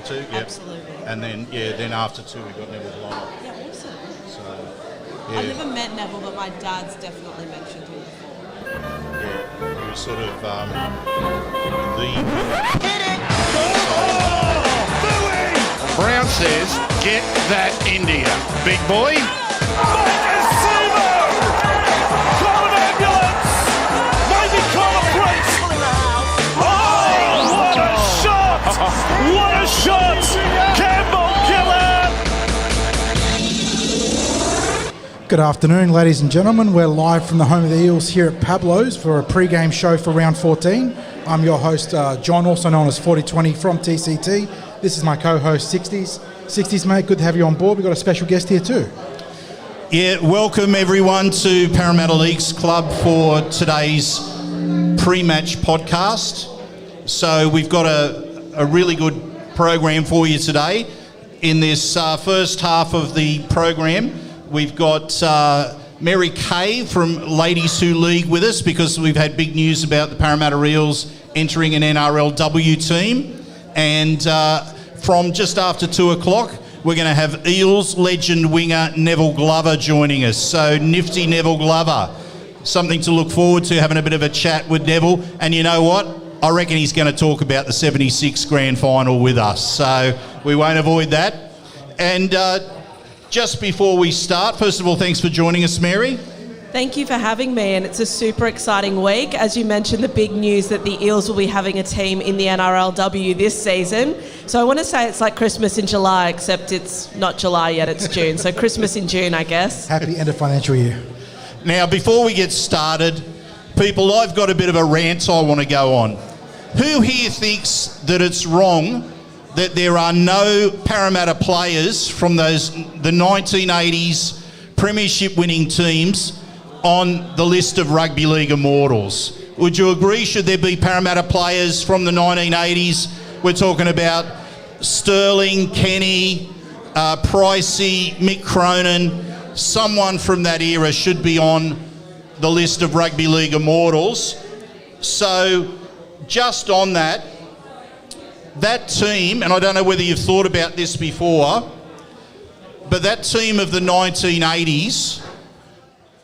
2. Yep. Absolutely. And then after 2 we got Neville Glover. Yeah, awesome. So, yeah. I've never met Neville, but my dad's definitely mentioned him before. Yeah, he was sort of the... Hit it! Brown says, get that India. Big boy. Call an ambulance! Maybe call a police! Oh, what a shot! What a shot! Campbell killer! Good afternoon, ladies and gentlemen. We're live from the home of the Eels here at Pablos for a pre-game show for round 14. I'm your host, John, also known as Forty20 from TCT. This is my co-host, Sixties. Sixties, mate, good to have you on board. We've got a special guest here too. Yeah, welcome everyone to Parramatta Leagues Club for today's pre-match podcast. So we've got a really good program for you today. In this first half of the program, we've got Mary Kay from Ladies Who League with us because we've had big news about the Parramatta Eels entering an NRLW team. And from just after 2 o'clock, we're going to have Eels legend winger Neville Glover joining us. So nifty Neville Glover. Something to look forward to, having a bit of a chat with Neville. And you know what? I reckon he's going to talk about the 76 grand final with us. So we won't avoid that. And just before we start, first of all, thanks for joining us, Mary. Thank you for having me, and it's a super exciting week. As you mentioned, the big news that the Eels will be having a team in the NRLW this season. So I want to say it's like Christmas in July, except it's not July yet, it's June. So Christmas in June, I guess. Happy end of financial year. Now, before we get started, people, I've got a bit of a rant I want to go on. Who here thinks that it's wrong that there are no Parramatta players from the 1980s premiership winning teams on the list of Rugby League Immortals? Would you agree? Should there be Parramatta players from the 1980s? We're talking about Sterling, Kenny, Pricey, Mick Cronin. Someone from that era should be on the list of Rugby League Immortals. So just on that team, and I don't know whether you've thought about this before, but that team of the 1980s,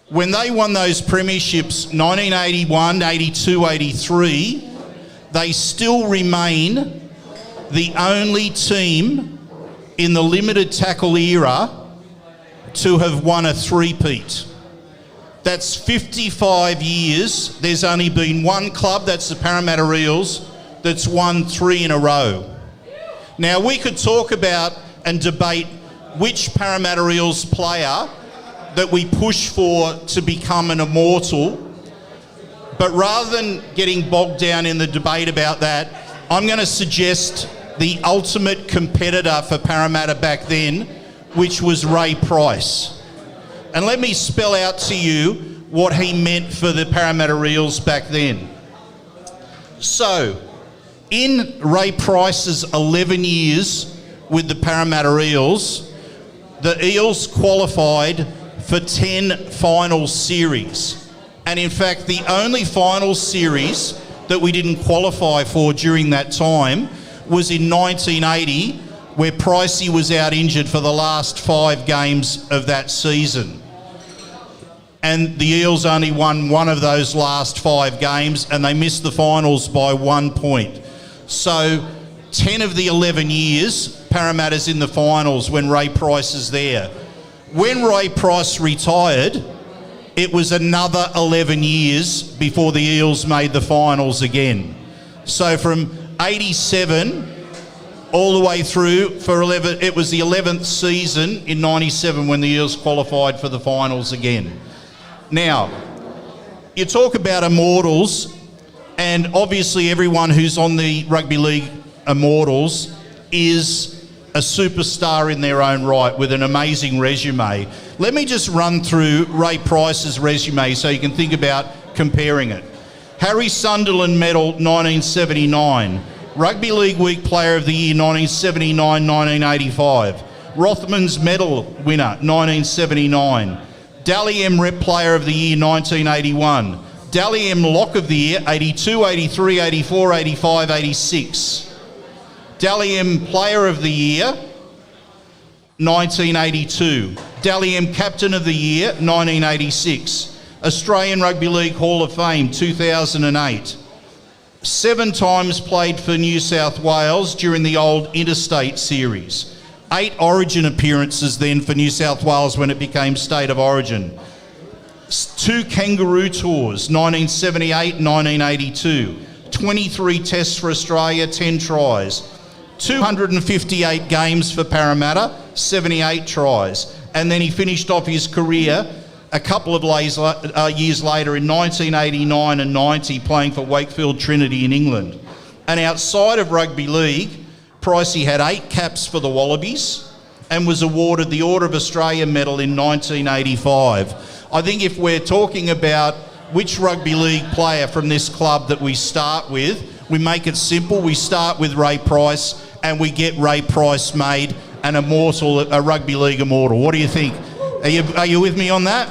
when they won those premierships, 1981, 82, 83, they still remain the only team in the limited tackle era to have won a three-peat. That's 55 years. There's only been one club, that's the Parramatta Eels, that's won 3 in a row. Now, we could talk about and debate which Parramatta Eels player that we push for to become an immortal, but rather than getting bogged down in the debate about that, I'm going to suggest the ultimate competitor for Parramatta back then, which was Ray Price. And let me spell out to you what he meant for the Parramatta Eels back then. So, in Ray Price's 11 years with the Parramatta Eels, the Eels qualified for 10 final series. And in fact, the only final series that we didn't qualify for during that time was in 1980, where Pricey was out injured for the last 5 games of that season. And the Eels only won one of those last 5 games, and they missed the finals by 1 point. So 10 of the 11 years, Parramatta's in the finals when Ray Price is there. When Ray Price retired, it was another 11 years before the Eels made the finals again. So from 87 all the way through for 11, it was the 11th season in 97 when the Eels qualified for the finals again. Now, you talk about immortals, and obviously everyone who's on the Rugby League Immortals is a superstar in their own right with an amazing resume. Let me just run through Ray Price's resume so you can think about comparing it. Harry Sunderland Medal, 1979. Rugby League Week Player of the Year, 1979-1985. Rothmans Medal winner, 1979. Dally M Rep Player of the Year, 1981. Dally M Lock of the Year, 82, 83, 84, 85, 86. Dally M Player of the Year, 1982. Dally M Captain of the Year, 1986. Australian Rugby League Hall of Fame, 2008. 7 times played for New South Wales during the old Interstate Series. 8 Origin appearances then for New South Wales when it became State of Origin. 2 Kangaroo Tours, 1978, 1982. 23 Tests for Australia, 10 tries. 258 games for Parramatta, 78 tries. And then he finished off his career a couple of years later in 1989 and 90 playing for Wakefield Trinity in England. And outside of rugby league, Pricey had 8 caps for the Wallabies and was awarded the Order of Australia Medal in 1985. I think if we're talking about which rugby league player from this club that we start with, we make it simple. We start with Ray Price and we get Ray Price made an immortal, a rugby league immortal. What do you think? Are you with me on that?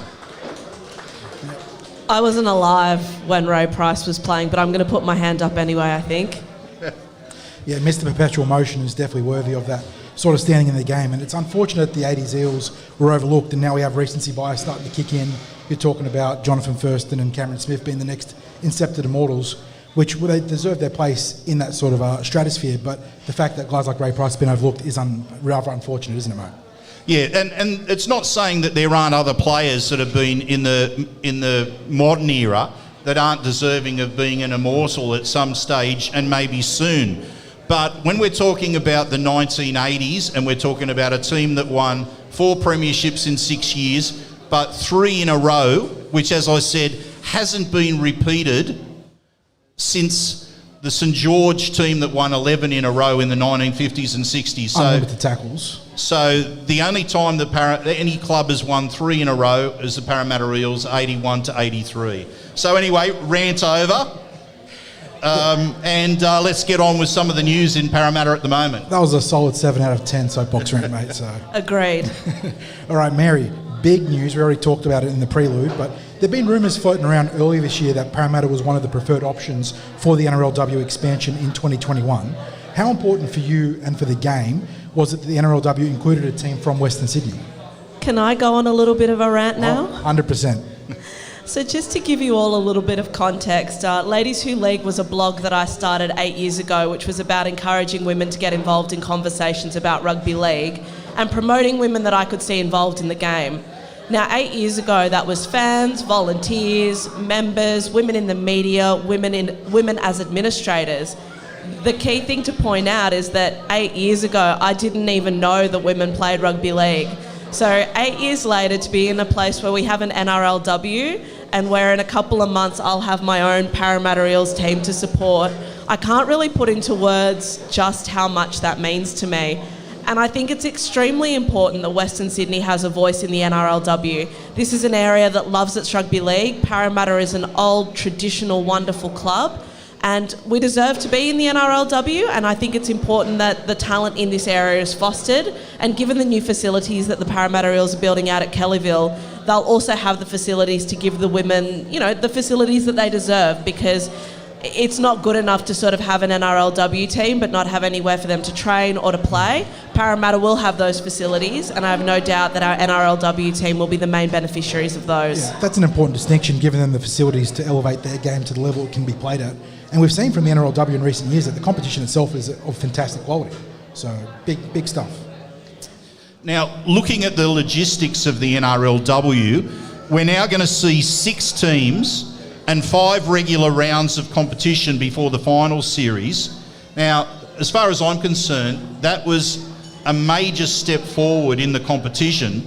I wasn't alive when Ray Price was playing, but I'm going to put my hand up anyway, I think. Yeah, Mr. Perpetual Motion is definitely worthy of that sort of standing in the game. And it's unfortunate the 80s Eels were overlooked and now we have recency bias starting to kick in. You're talking about Jonathan Thurston and Cameron Smith being the next incepted immortals, which they deserve their place in that sort of stratosphere. But the fact that guys like Ray Price have been overlooked is rather unfortunate, isn't it, mate? Yeah, and it's not saying that there aren't other players that have been in the modern era that aren't deserving of being an immortal at some stage and maybe soon. But when we're talking about the 1980s and we're talking about a team that won 4 premierships in 6 years, but 3 in a row, which, as I said, hasn't been repeated since the St George team that won 11 in a row in the 1950s and 60s. So, unlimited tackles. So the only time that any club has won 3 in a row is the Parramatta Eels, 81 to 83. So anyway, rant over. And let's get on with some of the news in Parramatta at the moment. That was a solid 7 out of 10 soapbox rant, mate. So. Agreed. All right, Mary, big news. We already talked about it in the prelude, but there have been rumours floating around earlier this year that Parramatta was one of the preferred options for the NRLW expansion in 2021. How important for you and for the game was it that the NRLW included a team from Western Sydney? Can I go on a little bit of a rant now? 100%. So just to give you all a little bit of context, Ladies Who League was a blog that I started 8 years ago, which was about encouraging women to get involved in conversations about rugby league and promoting women that I could see involved in the game. Now, 8 years ago, that was fans, volunteers, members, women in the media, women as administrators. The key thing to point out is that 8 years ago, I didn't even know that women played rugby league. So 8 years later, to be in a place where we have an NRLW and where in a couple of months I'll have my own Parramatta Eels team to support, I can't really put into words just how much that means to me. And I think it's extremely important that Western Sydney has a voice in the NRLW. This is an area that loves its rugby league. Parramatta is an old, traditional, wonderful club. And we deserve to be in the NRLW, and I think it's important that the talent in this area is fostered. And given the new facilities that the Parramatta Eels are building out at Kellyville, they'll also have the facilities to give the women, the facilities that they deserve, because it's not good enough to sort of have an NRLW team but not have anywhere for them to train or to play. Parramatta will have those facilities, and I have no doubt that our NRLW team will be the main beneficiaries of those. Yeah, that's an important distinction, giving them the facilities to elevate their game to the level it can be played at. And we've seen from the NRLW in recent years that the competition itself is of fantastic quality. So big stuff. Now, looking at the logistics of the NRLW, we're now going to see 6 teams and 5 regular rounds of competition before the final series. Now, as far as I'm concerned, that was a major step forward in the competition.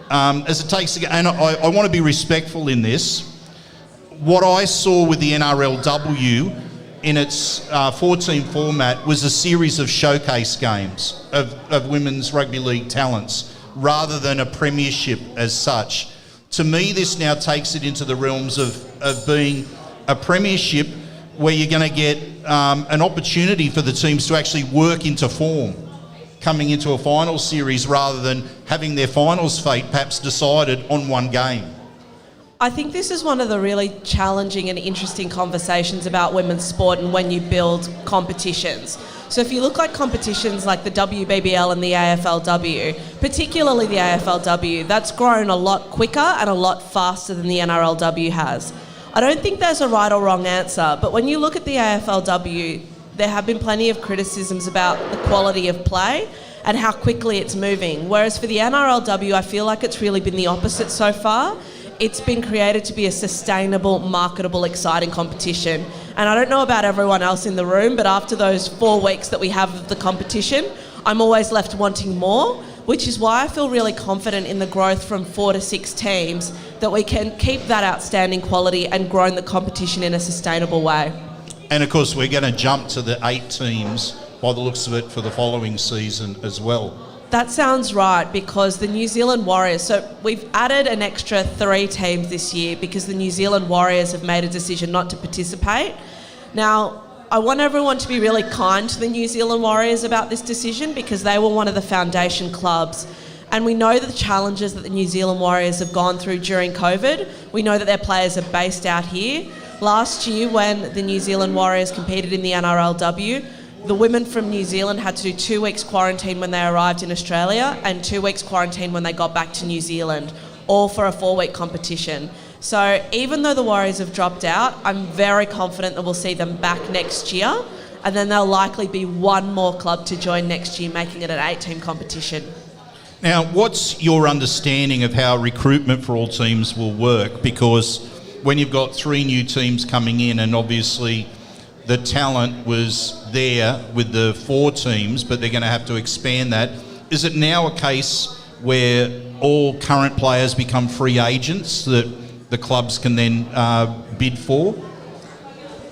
As it takes, and I want to be respectful in this. What I saw with the NRLW in its 14 format was a series of showcase games of women's rugby league talents rather than a premiership as such. To me, this now takes it into the realms of being a premiership where you're going to get an opportunity for the teams to actually work into form coming into a final series rather than having their finals fate perhaps decided on one game. I think this is one of the really challenging and interesting conversations about women's sport and when you build competitions. So if you look at competitions like the WBBL and the AFLW, particularly the AFLW, that's grown a lot quicker and a lot faster than the NRLW has. I don't think there's a right or wrong answer, but when you look at the AFLW, there have been plenty of criticisms about the quality of play and how quickly it's moving. Whereas for the NRLW, I feel like it's really been the opposite so far. It's been created to be a sustainable, marketable, exciting competition. And I don't know about everyone else in the room, but after those 4 weeks that we have of the competition, I'm always left wanting more, which is why I feel really confident in the growth from 4 to 6 teams, that we can keep that outstanding quality and grow the competition in a sustainable way. And of course, we're going to jump to the 8 teams by the looks of it for the following season as well. That sounds right, because the New Zealand Warriors, so we've added an extra 3 teams this year because the New Zealand Warriors have made a decision not to participate. Now, I want everyone to be really kind to the New Zealand Warriors about this decision, because they were one of the foundation clubs. And we know the challenges that the New Zealand Warriors have gone through during COVID. We know that their players are based out here. Last year, when the New Zealand Warriors competed in the NRLW, the women from New Zealand had to do 2 weeks quarantine when they arrived in Australia and 2 weeks quarantine when they got back to New Zealand, all for a 4-week competition. So even though the Warriors have dropped out, I'm very confident that we'll see them back next year, and then there'll likely be 1 more club to join next year, making it an 8-team competition. Now, what's your understanding of how recruitment for all teams will work? Because when you've got 3 new teams coming in, and obviously the talent was there with the 4 teams, but they're going to have to expand that. Is it now a case where all current players become free agents that the clubs can then bid for?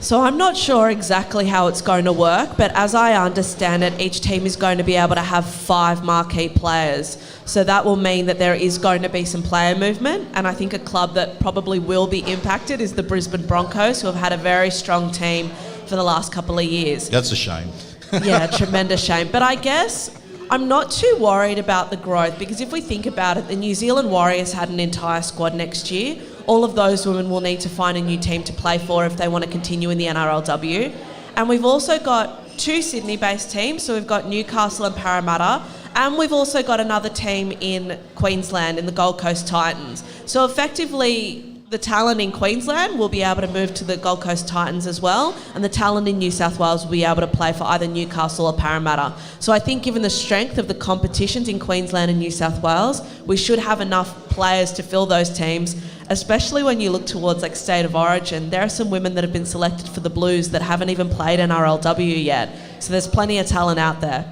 So I'm not sure exactly how it's going to work, but as I understand it, each team is going to be able to have 5 marquee players. So that will mean that there is going to be some player movement, and I think a club that probably will be impacted is the Brisbane Broncos, who have had a very strong team for the last couple of years. That's a shame. Yeah, tremendous shame. But I guess I'm not too worried about the growth, because if we think about it, the New Zealand Warriors had an entire squad next year. All of those women will need to find a new team to play for if they want to continue in the NRLW. And we've also got 2 Sydney-based teams, so we've got Newcastle and Parramatta, and we've also got another team in Queensland in the Gold Coast Titans. So effectively, the talent in Queensland will be able to move to the Gold Coast Titans as well, and the talent in New South Wales will be able to play for either Newcastle or Parramatta. So I think given the strength of the competitions in Queensland and New South Wales, we should have enough players to fill those teams, especially when you look towards like State of Origin. There are some women that have been selected for the Blues that haven't even played NRLW yet. So there's plenty of talent out there.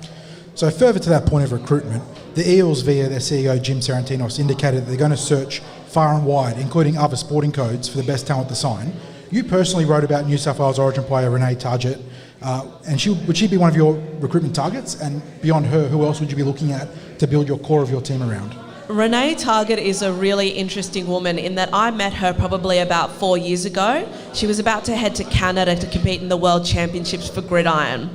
So further to that point of recruitment, the Eels, via their CEO Jim Sarantinos, indicated that they're going to search far and wide, including other sporting codes, for the best talent to sign. You personally wrote about New South Wales Origin player Renee Targett, and would she be one of your recruitment targets? And beyond her, who else would you be looking at to build your core of your team around? Renee Targett is a really interesting woman in that I met her probably about 4 years ago. She was about to head to Canada to compete in the World Championships for gridiron.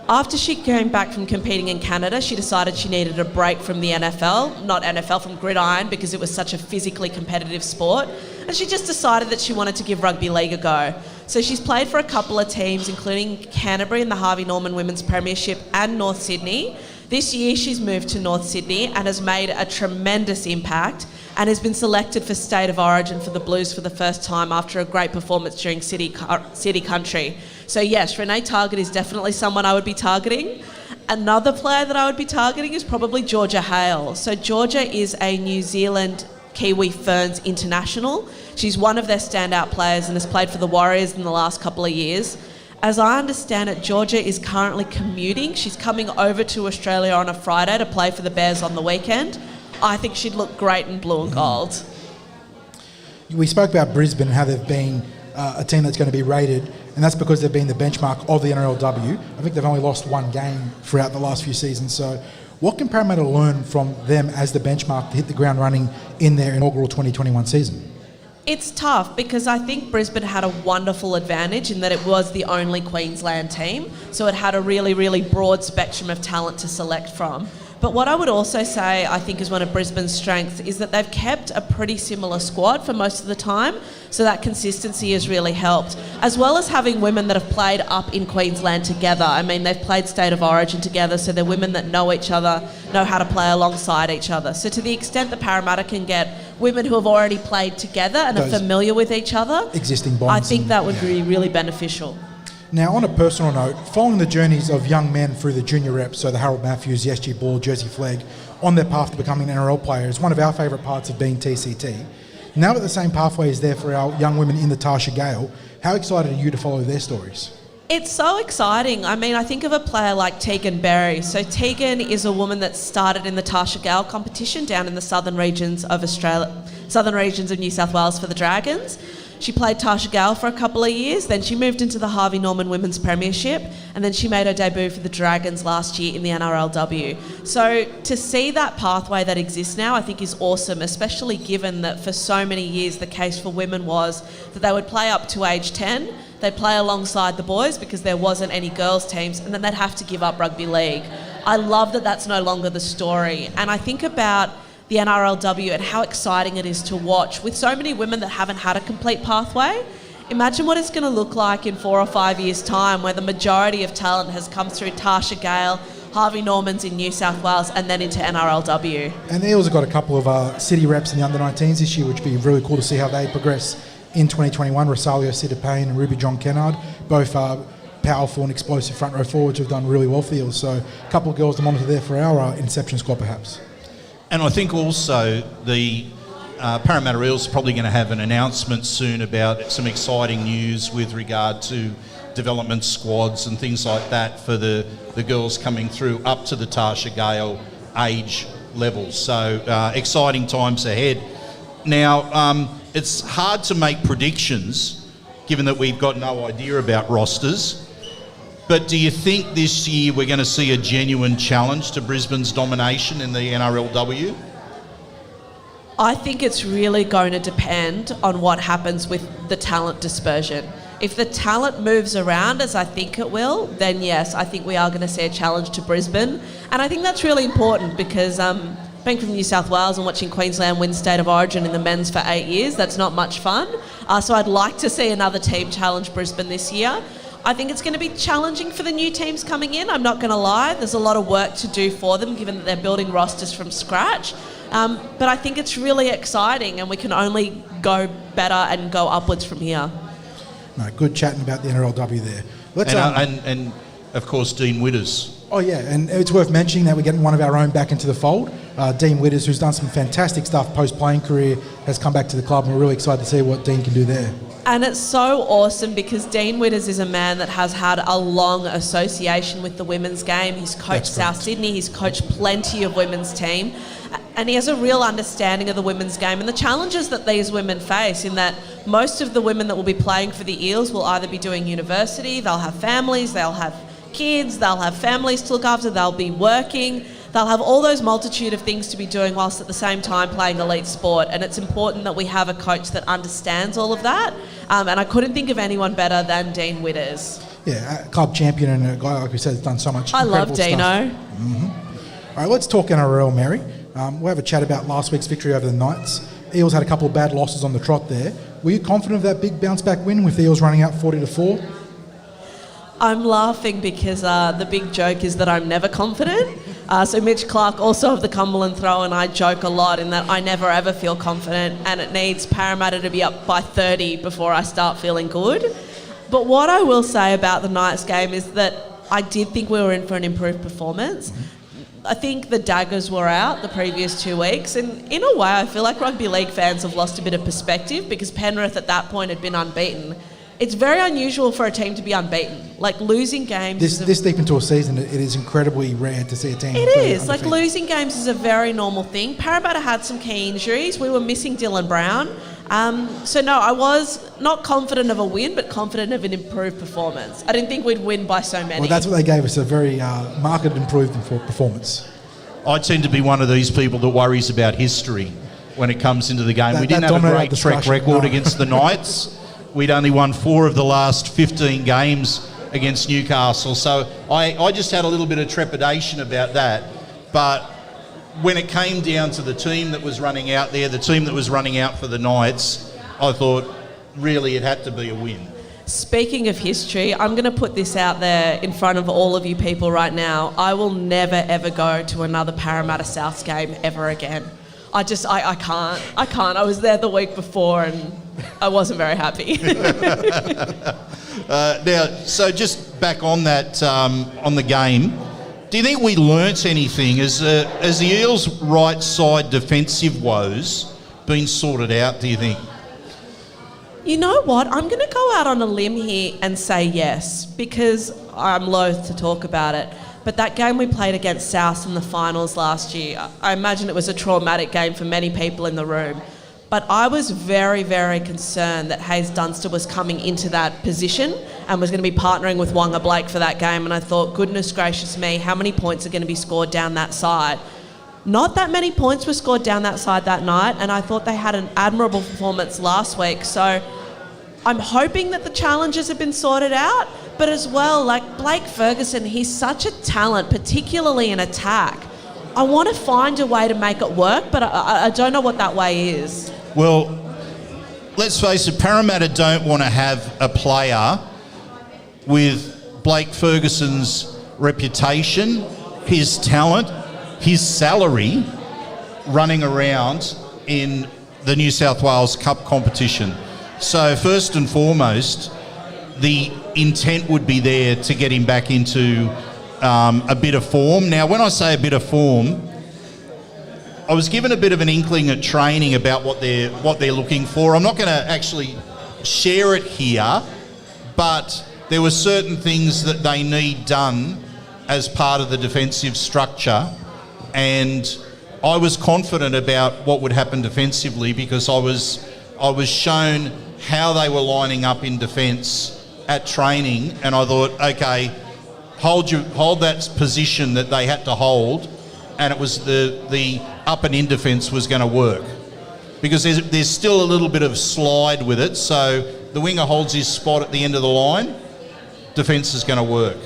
After she came back from competing in Canada, she decided she needed a break from the NFL, not NFL, from gridiron, because it was such a physically competitive sport. And she just decided that she wanted to give rugby league a go. So she's played for a couple of teams, including Canterbury in the Harvey Norman Women's Premiership and North Sydney. This year she's moved to North Sydney and has made a tremendous impact and has been selected for State of Origin for the Blues for the first time after a great performance during City Country. So yes, Renee Targett is definitely someone I would be targeting. Another player that I would be targeting is probably Georgia Hale. So Georgia is a New Zealand Kiwi Ferns international. She's one of their standout players and has played for the Warriors in the last couple of years. As I understand it, Georgia is currently commuting. She's coming over to Australia on a Friday to play for the Bears on the weekend. I think she'd look great in blue and gold. We spoke about Brisbane and how they've been a team that's going to be rated, and that's because they've been the benchmark of the NRLW. I think they've only lost 1 game throughout the last few seasons. So what can Parramatta learn from them as the benchmark to hit the ground running in their inaugural 2021 season? It's tough because I think Brisbane had a wonderful advantage in that it was the only Queensland team, so it had a really, really broad spectrum of talent to select from. But what I would also say, I think, is one of Brisbane's strengths is that they've kept a pretty similar squad for most of the time, so that consistency has really helped, as well as having women that have played up in Queensland together. I mean, they've played State of Origin together, so they're women that know each other, know how to play alongside each other. So to the extent that Parramatta can get women who have already played together and are familiar with each other, existing bonds, I think that would be really beneficial. Now, on a personal note, following the journeys of young men through the junior reps, so the Harold Matthews, the SG Ball, Jersey Flegg, on their path to becoming an NRL player, is one of our favourite parts of being TCT. Now that the same pathway is there for our young women in the Tasha Gale, how excited are you to follow their stories? It's so exciting. I mean, I think of a player like Tegan Berry. So Tegan is a woman that started in the Tasha Gale competition down in the southern regions of New South Wales for the Dragons. She played Tasha Gale for a couple of years, then she moved into the Harvey Norman Women's Premiership, and then she made her debut for the Dragons last year in the NRLW. So to see that pathway that exists now, I think is awesome, especially given that for so many years the case for women was that they would play up to age 10, they'd play alongside the boys because there wasn't any girls teams, and then they'd have to give up rugby league. I love that that's no longer the story, and I think about the NRLW and how exciting it is to watch with so many women that haven't had a complete pathway. Imagine what it's going to look like in 4 or 5 years' time, where the majority of talent has come through Tasha Gale, Harvey Normans in New South Wales, and then into NRLW. And the Eels have got a couple of city reps in the under-19s this year, which would be really cool to see how they progress in 2021. Rosalio Sita-Payne and Ruby John Kennard, both powerful and explosive front row forwards, who've done really well for the Eels. So a couple of girls to monitor there for our Inception squad, perhaps. And I think also the Parramatta Eels are probably going to have an announcement soon about some exciting news with regard to development squads and things like that for the girls coming through up to the Tasha Gale age level. So exciting times ahead. Now, it's hard to make predictions given that we've got no idea about rosters. But do you think this year we're going to see a genuine challenge to Brisbane's domination in the NRLW? I think it's really going to depend on what happens with the talent dispersion. If the talent moves around, as I think it will, then yes, I think we are going to see a challenge to Brisbane. And I think that's really important because being from New South Wales and watching Queensland win State of Origin in the men's for 8 years, that's not much fun. So I'd like to see another team challenge Brisbane this year. I think it's going to be challenging for the new teams coming in, I'm not going to lie. There's a lot of work to do for them given that they're building rosters from scratch. But I think it's really exciting and we can only go better and go upwards from here. No, good chatting about the NRLW there. And of course, Dean Witters. Oh yeah, and it's worth mentioning that we're getting one of our own back into the fold. Dean Witters, who's done some fantastic stuff post-playing career, has come back to the club and we're really excited to see what Dean can do there. And it's so awesome because Dean Witters is a man that has had a long association with the women's game. He's coached South Sydney, he's coached plenty of women's team, and he has a real understanding of the women's game and the challenges that these women face, in that most of the women that will be playing for the Eels will either be doing university, they'll have families, they'll have kids, they'll have families to look after, they'll be working, they'll have all those multitude of things to be doing whilst at the same time playing elite sport. And it's important that we have a coach that understands all of that. And I couldn't think of anyone better than Dean Witters. Yeah, a club champion and a guy, like we said, has done so much incredible stuff. I love Dino. Mm-hmm. All right, let's talk NRL, Mary. We'll have a chat about last week's victory over the Knights. Eels had a couple of bad losses on the trot there. Were you confident of that big bounce-back win with the Eels running out 40-4? I'm laughing because the big joke is that I'm never confident. So Mitch Clark, also of the Cumberland Throw, and I joke a lot in that I never ever feel confident, and it needs Parramatta to be up by 30 before I start feeling good. But what I will say about the Knights game is that I did think we were in for an improved performance. I think the daggers were out the previous 2 weeks, and in a way I feel like rugby league fans have lost a bit of perspective because Penrith at that point had been unbeaten. It's very unusual for a team to be unbeaten. Like losing games... This deep into a season, it is incredibly rare to see a team... It is. Like losing games is a very normal thing. Parramatta had some key injuries. We were missing Dylan Brown. So no, I was not confident of a win, but confident of an improved performance. I didn't think we'd win by so many. Well, that's what they gave us, a very marked improved performance. I tend to be one of these people that worries about history when it comes into the game. We didn't have a great track record against the Knights. We'd only won 4 of the last 15 games against Newcastle. So I just had a little bit of trepidation about that. But when it came down to the team that was running out there, the team that was running out for the Knights, I thought really it had to be a win. Speaking of history, I'm going to put this out there in front of all of you people right now. I will never, ever go to another Parramatta Souths game ever again. I can't. I was there the week before and I wasn't very happy. Now, so just back on that, on the game, do you think we learnt anything? As the Eels' right side defensive woes been sorted out, do you think? You know what? I'm going to go out on a limb here and say yes, because I'm loath to talk about it. But that game we played against South in the finals last year, I imagine it was a traumatic game for many people in the room. But I was very, very concerned that Hayes Dunster was coming into that position and was going to be partnering with Wonga Blake for that game. And I thought, goodness gracious me, how many points are going to be scored down that side? Not that many points were scored down that side that night, and I thought they had an admirable performance last week. So I'm hoping that the challenges have been sorted out, but as well, like Blake Ferguson, he's such a talent, particularly in attack. I want to find a way to make it work, but I don't know what that way is. Well, let's face it, Parramatta don't want to have a player with Blake Ferguson's reputation, his talent, his salary running around in the New South Wales Cup competition. So first and foremost, the intent would be there to get him back into a bit of form. Now, when I say a bit of form, I was given a bit of an inkling at training about what they're looking for. I'm not going to actually share it here, but there were certain things that they need done as part of the defensive structure, and I was confident about what would happen defensively because I was shown how they were lining up in defence at training, and I thought, okay, hold that position that they had to hold, and it was the up and in defence was going to work because there's still a little bit of slide with it. So the winger holds his spot at the end of the line, defence is going to work.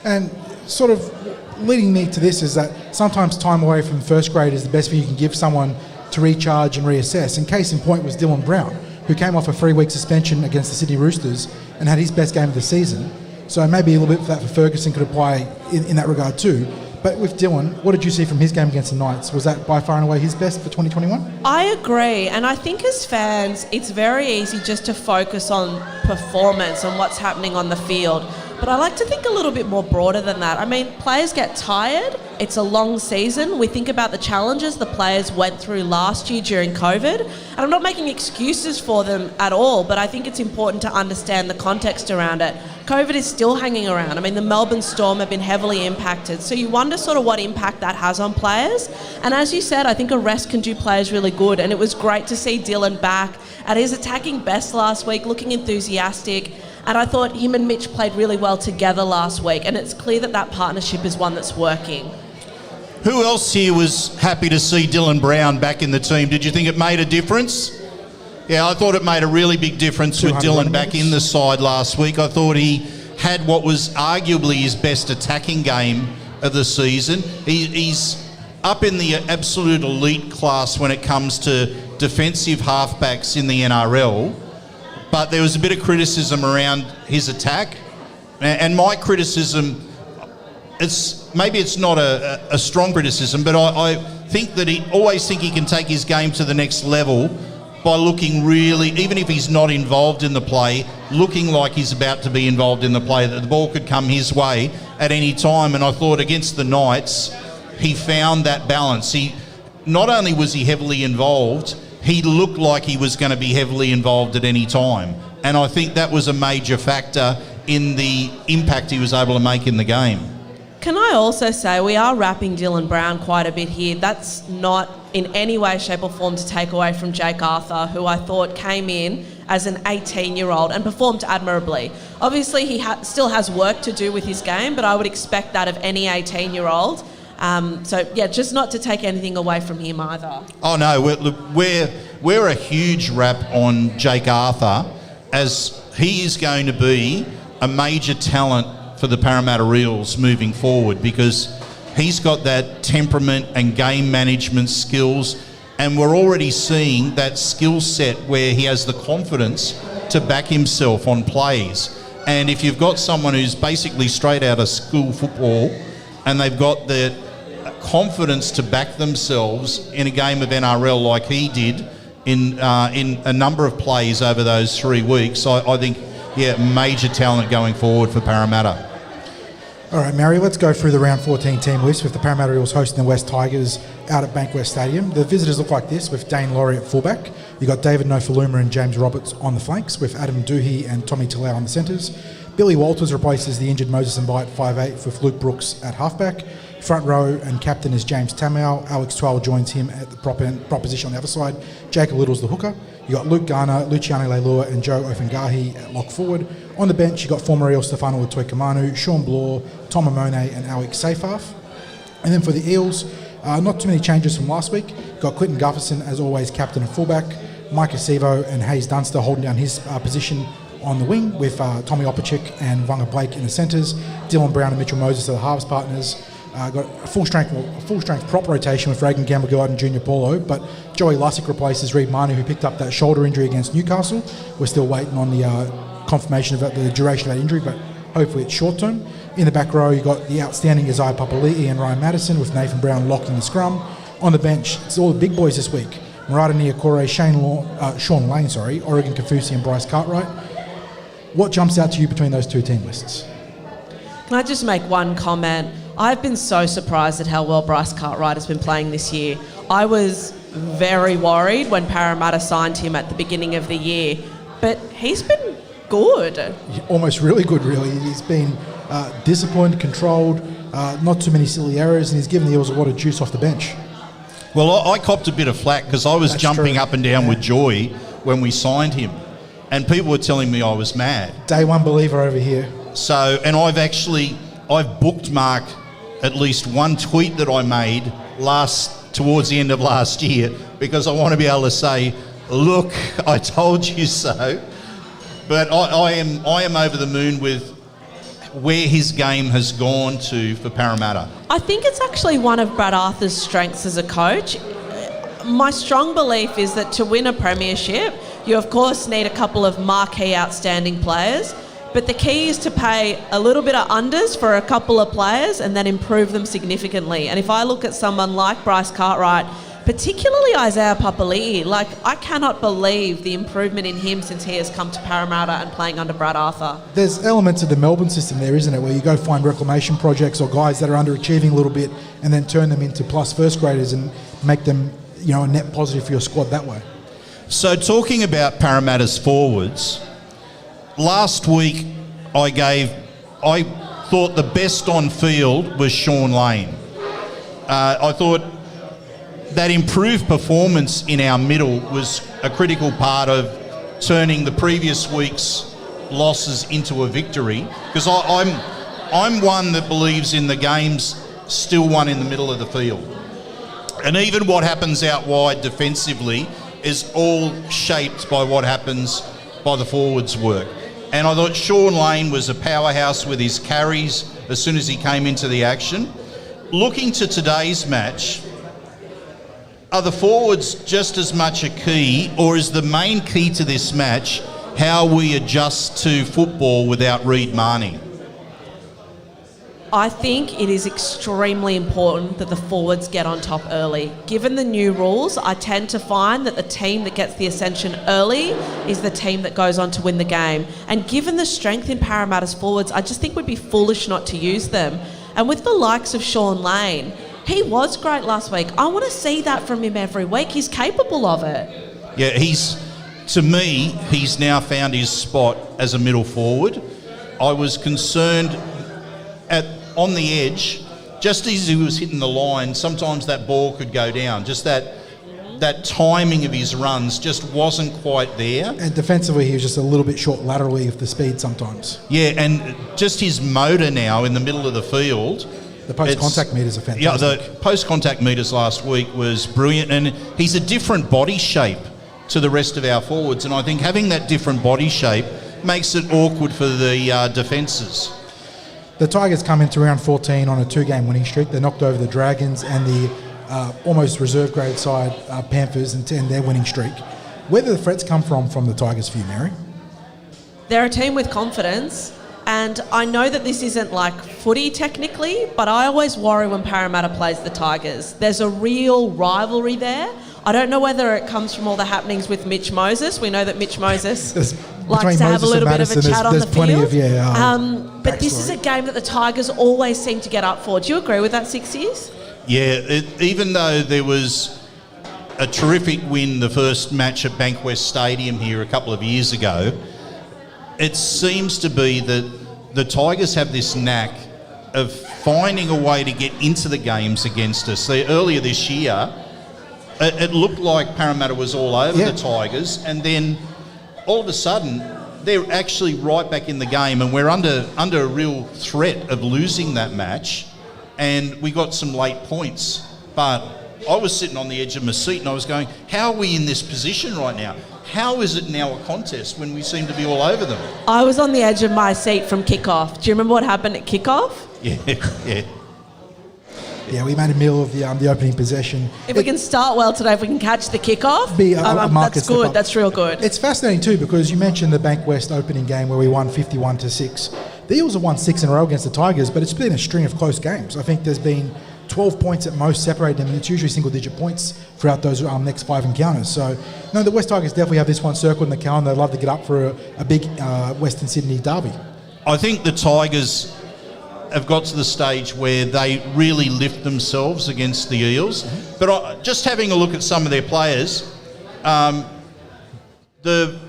And sort of leading me to this is that sometimes time away from first grade is the best thing you can give someone to recharge and reassess. And case in point was Dylan Brown, who came off a 3-week suspension against the Sydney Roosters and had his best game of the season. So maybe a little bit for that for Ferguson could apply in that regard too. But with Dylan, what did you see from his game against the Knights? Was that by far and away his best for 2021? I agree, and I think as fans, it's very easy just to focus on performance and what's happening on the field. But I like to think a little bit more broader than that. I mean, players get tired. It's a long season. We think about the challenges the players went through last year during COVID. And I'm not making excuses for them at all, but I think it's important to understand the context around it. COVID is still hanging around. I mean, the Melbourne Storm have been heavily impacted. So you wonder sort of what impact that has on players. And as you said, I think a rest can do players really good. And it was great to see Dylan back at his attacking best last week, looking enthusiastic. And I thought him and Mitch played really well together last week, and it's clear that partnership is one that's working. Who else here was happy to see Dylan Brown back in the team? Did you think it made a difference? Yeah, I thought it made a really big difference with Dylan back in the side last week. I thought he had what was arguably his best attacking game of the season. He's up in the absolute elite class when it comes to defensive halfbacks in the NRL. But there was a bit of criticism around his attack. And my criticism, maybe it's not a strong criticism, but I think that always think he can take his game to the next level by looking really, even if he's not involved in the play, looking like he's about to be involved in the play, that the ball could come his way at any time. And I thought against the Knights, he found that balance. Not only was he heavily involved, he looked like he was going to be heavily involved at any time. And I think that was a major factor in the impact he was able to make in the game. Can I also say we are wrapping Dylan Brown quite a bit here. That's not in any way, shape or form to take away from Jake Arthur, who I thought came in as an 18-year-old and performed admirably. Obviously, he still has work to do with his game, but I would expect that of any 18-year-old. Just not to take anything away from him either. Oh no, we're a huge rap on Jake Arthur, as he is going to be a major talent for the Parramatta Eels moving forward, because He's got that temperament and game management skills, and we're already seeing that skill set where he has the confidence to back himself on plays. And if you've got someone who's basically straight out of school football and they've got the confidence to back themselves in a game of NRL like he did in a number of plays over those 3 weeks, I think, major talent going forward for Parramatta. All right, Mary, let's go through the round 14 team list with the Parramatta Eels hosting the West Tigers out at Bankwest Stadium. The visitors look like this with Dane Laurie at fullback. You've got David Nofaluma and James Roberts on the flanks with Adam Doohy and Tommy Talau on the centres. Billy Walters replaces the injured Moses Mbai at 5'8" with Luke Brooks at halfback. Front row and captain is James Tamau. Alex Twal joins him at the prop position on the other side. Jacob Little's the hooker. You got Luke Garner, Luciano Leilua and Joe Ofengahi at lock forward. On the bench, you got former Eel Stefano Tuikamanu, Sean Blore, Tom Amone and Alex Seyfarth. And then for the Eels, not too many changes from last week. Got Clinton Gufferson, as always, captain and fullback. Mike Acevo and Hayes Dunster holding down his position on the wing with Tommy Opachik and Wanga Blake in the centres. Dylan Brown and Mitchell Moses are the halves partners. Got a full strength prop rotation with Reagan Gamble and Junior Paulo, but Joey Lussick replaces Reid Marnie, who picked up that shoulder injury against Newcastle. We're still waiting on the confirmation of the duration of that injury, but hopefully it's short term. In the back row, you got the outstanding Isaiah Papali'i and Ryan Madison with Nathan Brown locked in the scrum. On the bench, it's all the big boys this week. Murata Niokore, Sean Lane, Oregon Kafusi and Bryce Cartwright. What jumps out to you between those two team lists? Can I just make one comment? I've been so surprised at how well Bryce Cartwright has been playing this year. I was very worried when Parramatta signed him at the beginning of the year, but he's been good. Almost really good, really. He's been disciplined, controlled, not too many silly errors, and he's given the Eels a lot of juice off the bench. Well, I copped a bit of flack because I was jumping up and down with joy when we signed him, and people were telling me I was mad. Day one believer over here. So, and I've bookmarked at least one tweet that I made towards the end of last year because I want to be able to say, look, I told you so. But I am over the moon with where his game has gone to for Parramatta. I think it's actually one of Brad Arthur's strengths as a coach. My strong belief is that to win a premiership, you of course need a couple of marquee outstanding players, but the key is to pay a little bit of unders for a couple of players and then improve them significantly. And if I look at someone like Bryce Cartwright, particularly Isaiah Papali'i, I cannot believe the improvement in him since he has come to Parramatta and playing under Brad Arthur. There's elements of the Melbourne system there, isn't it, where you go find reclamation projects or guys that are underachieving a little bit and then turn them into plus first graders and make them, a net positive for your squad that way. So talking about Parramatta's forwards, last week I thought the best on field was Sean Lane. I thought that improved performance in our middle was a critical part of turning the previous week's losses into a victory, because I'm one that believes in the game's still won in the middle of the field. And even what happens out wide defensively is all shaped by what happens by the forwards' work. And I thought Sean Lane was a powerhouse with his carries as soon as he came into the action. Looking to today's match, are the forwards just as much a key, or is the main key to this match how we adjust to football without Reid Marnie? I think it is extremely important that the forwards get on top early. Given the new rules, I tend to find that the team that gets the ascension early is the team that goes on to win the game. And given the strength in Parramatta's forwards, I just think we'd be foolish not to use them. And with the likes of Sean Lane, he was great last week. I want to see that from him every week. He's capable of it. Yeah, to me, he's now found his spot as a middle forward. I was concerned on the edge, just as he was hitting the line, sometimes that ball could go down. Just that timing of his runs just wasn't quite there. And defensively, he was just a little bit short laterally of the speed sometimes. Yeah, and just his motor now in the middle of the field. The post-contact meters are fantastic. Yeah, the post-contact meters last week was brilliant, and he's a different body shape to the rest of our forwards, and I think having that different body shape makes it awkward for the defences. The Tigers come into round 14 on a 2-game winning streak. They knocked over the Dragons and the almost reserve grade side Panthers and their winning streak. Where do the threats come from the Tigers for you, Mary? They're a team with confidence, and I know that this isn't like footy technically, but I always worry when Parramatta plays the Tigers. There's a real rivalry there. I don't know whether it comes from all the happenings with Mitch Moses. We know that Mitch Moses likes to have a little bit of a chat on the field. But this is a game that the Tigers always seem to get up for. Do you agree with that, 60s? Yeah, even though there was a terrific win the first match at Bankwest Stadium here a couple of years ago, it seems to be that the Tigers have this knack of finding a way to get into the games against us. Earlier this year, it looked like Parramatta was all over the Tigers, and then all of a sudden they're actually right back in the game, and we're under a real threat of losing that match, and we got some late points. But I was sitting on the edge of my seat and I was going, how are we in this position right now? How is it now a contest when we seem to be all over them? I was on the edge of my seat from kickoff. Do you remember what happened at kickoff? Yeah. Yeah, we made a meal of the opening possession. If we can start well today, if we can catch the kickoff, that's good. That's real good. It's fascinating too, because you mentioned the Bankwest opening game where we won 51-6. The Eels have won 6 in a row against the Tigers, but it's been a string of close games. I think there's been 12 points at most separated them, and it's usually single-digit points throughout those next 5 encounters. So, no, the West Tigers definitely have this one circled in the calendar. They'd love to get up for a big Western Sydney derby. I think the Tigers have got to the stage where they really lift themselves against the Eels. But just having a look at some of their players, the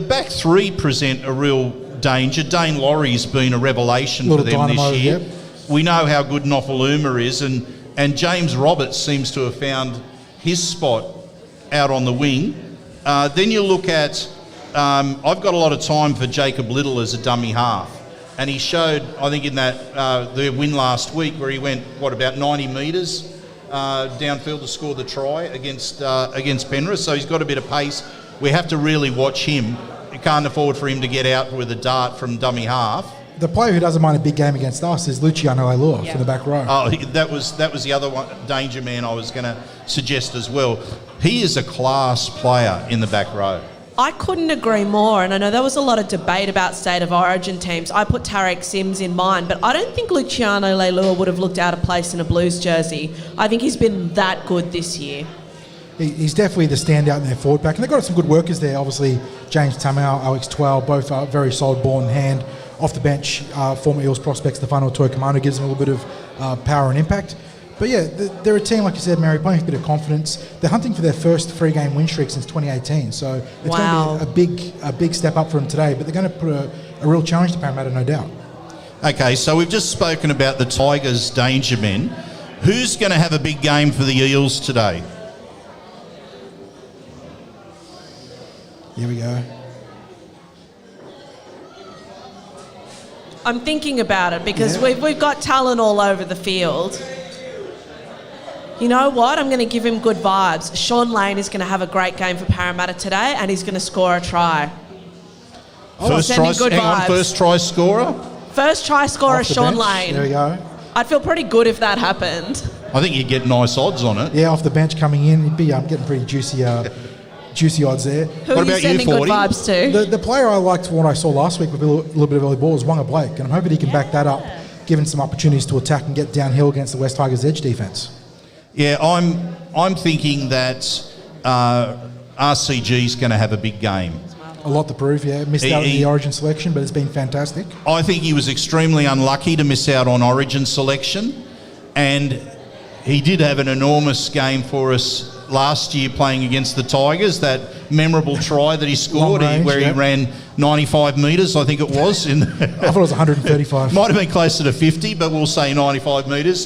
back three present a real danger. Dane Laurie's been a revelation for them this year. Yep. We know how good Nofaluma is, and James Roberts seems to have found his spot out on the wing. Then you look at, I've got a lot of time for Jacob Little as a dummy half. And he showed, I think in that their win last week, where he went, about 90 metres downfield to score the try against Penrith. So he's got a bit of pace. We have to really watch him. You can't afford for him to get out with a dart from dummy half. The player who doesn't mind a big game against us is Luciano Leilua from the back row. Oh, that was the other one, danger man I was going to suggest as well. He is a class player in the back row. I couldn't agree more, and I know there was a lot of debate about State of Origin teams. I put Tarek Sims in mine, but I don't think Luciano Leilua would have looked out of place in a Blues jersey. I think he's been that good this year. He's definitely the standout in their forward pack, and they've got some good workers there. Obviously, James Tamau, Alex Twell, both are very solid ball in hand. Off the bench, former Eels prospect Stefano Toikamano gives them a little bit of power and impact. But yeah, they're a team, like you said, Mary, playing with a bit of confidence. They're hunting for their first 3-game win streak since 2018, so it's going to be a big step up for them today, but they're going to put a real challenge to Parramatta, no doubt. Okay, so we've just spoken about the Tigers' danger men. Who's going to have a big game for the Eels today? Here we go. I'm thinking about it because we've got talent all over the field. You know what? I'm going to give him good vibes. Sean Lane is going to have a great game for Parramatta today, and he's going to score a try. First try scorer? First try scorer, Sean Lane. There we go. I'd feel pretty good if that happened. I think you'd get nice odds on it. Yeah, off the bench coming in, he'd be getting pretty juicy odds there. Who are you sending good vibes to? The player I liked from what I saw last week with a little bit of early ball was Wonga Blake, and I'm hoping he can back that up, given some opportunities to attack and get downhill against the West Tigers' edge defence. Yeah, I'm thinking that RCG's going to have a big game. A lot to prove, yeah. Missed out on the Origin selection, but it's been fantastic. I think he was extremely unlucky to miss out on Origin selection, and he did have an enormous game for us last year playing against the Tigers, that memorable try that he scored where he ran 95 metres, I think it was. I thought it was 135. Might have been closer to 50, but we'll say 95 metres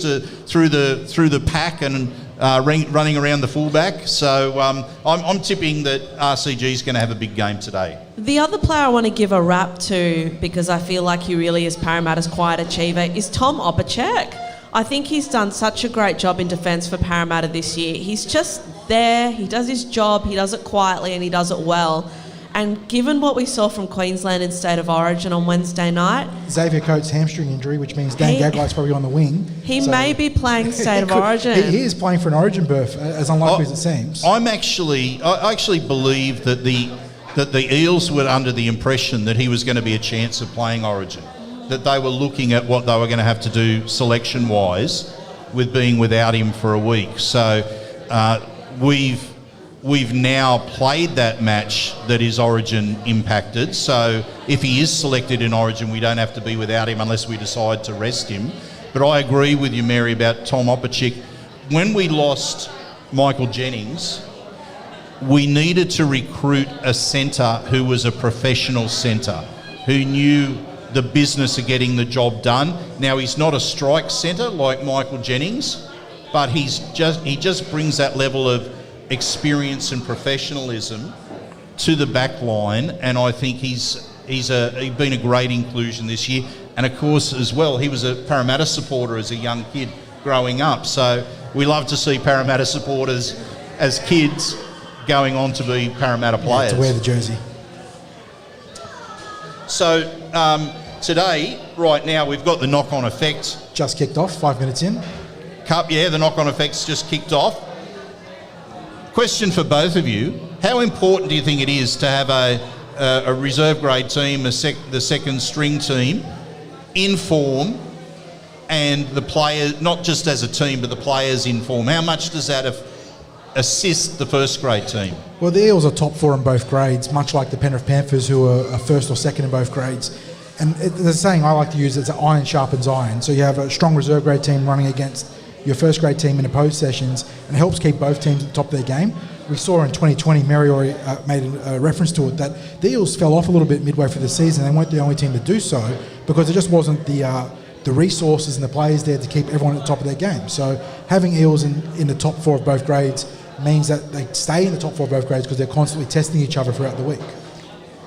through the pack and running around the fullback. So I'm tipping that RCG is going to have a big game today. The other player I want to give a rap to, because I feel like he really is Parramatta's quiet achiever, is Tom Opacek. I think he's done such a great job in defence for Parramatta this year. He's just there, he does his job, he does it quietly and he does it well. And given what we saw from Queensland in State of Origin on Wednesday night... Xavier Coates' hamstring injury, which means Dan Gaglight's probably on the wing. He may be playing State of Origin. He is playing for an Origin berth, as unlikely as it seems. I actually believe that the Eels were under the impression that he was going to be a chance of playing Origin, that they were looking at what they were going to have to do selection-wise with being without him for a week. So we've now played that match that is Origin impacted. So if he is selected in Origin, we don't have to be without him unless we decide to rest him. But I agree with you, Mary, about Tom Opachik. When we lost Michael Jennings, we needed to recruit a centre who was a professional centre, who knew the business of getting the job done. Now, he's not a strike centre like Michael Jennings, but he just brings that level of experience and professionalism to the back line, and I think he's been a great inclusion this year. And of course, as well, he was a Parramatta supporter as a young kid growing up, so we love to see Parramatta supporters as kids going on to be Parramatta players. To wear the jersey. So today, right now, we've got the knock-on effect. Just kicked off, 5 minutes in. Cup, the knock-on effect's just kicked off. Question for both of you: how important do you think it is to have a reserve grade team, the second string team, in form, and the players, not just as a team, but the players in form? How much does that assist the first grade team? Well, the Eels are top 4 in both grades, much like the Penrith Panthers, who are first or second in both grades. And there's a saying I like to use, it's iron sharpens iron. So you have a strong reserve grade team running against your first grade team in opposed sessions, and it helps keep both teams at the top of their game. We saw in 2020, Mary already made a reference to it, that the Eels fell off a little bit midway through the season. They weren't the only team to do so because it just wasn't the resources and the players there to keep everyone at the top of their game. So having Eels in the top 4 of both grades means that they stay in the top 4 of both grades because they're constantly testing each other throughout the week.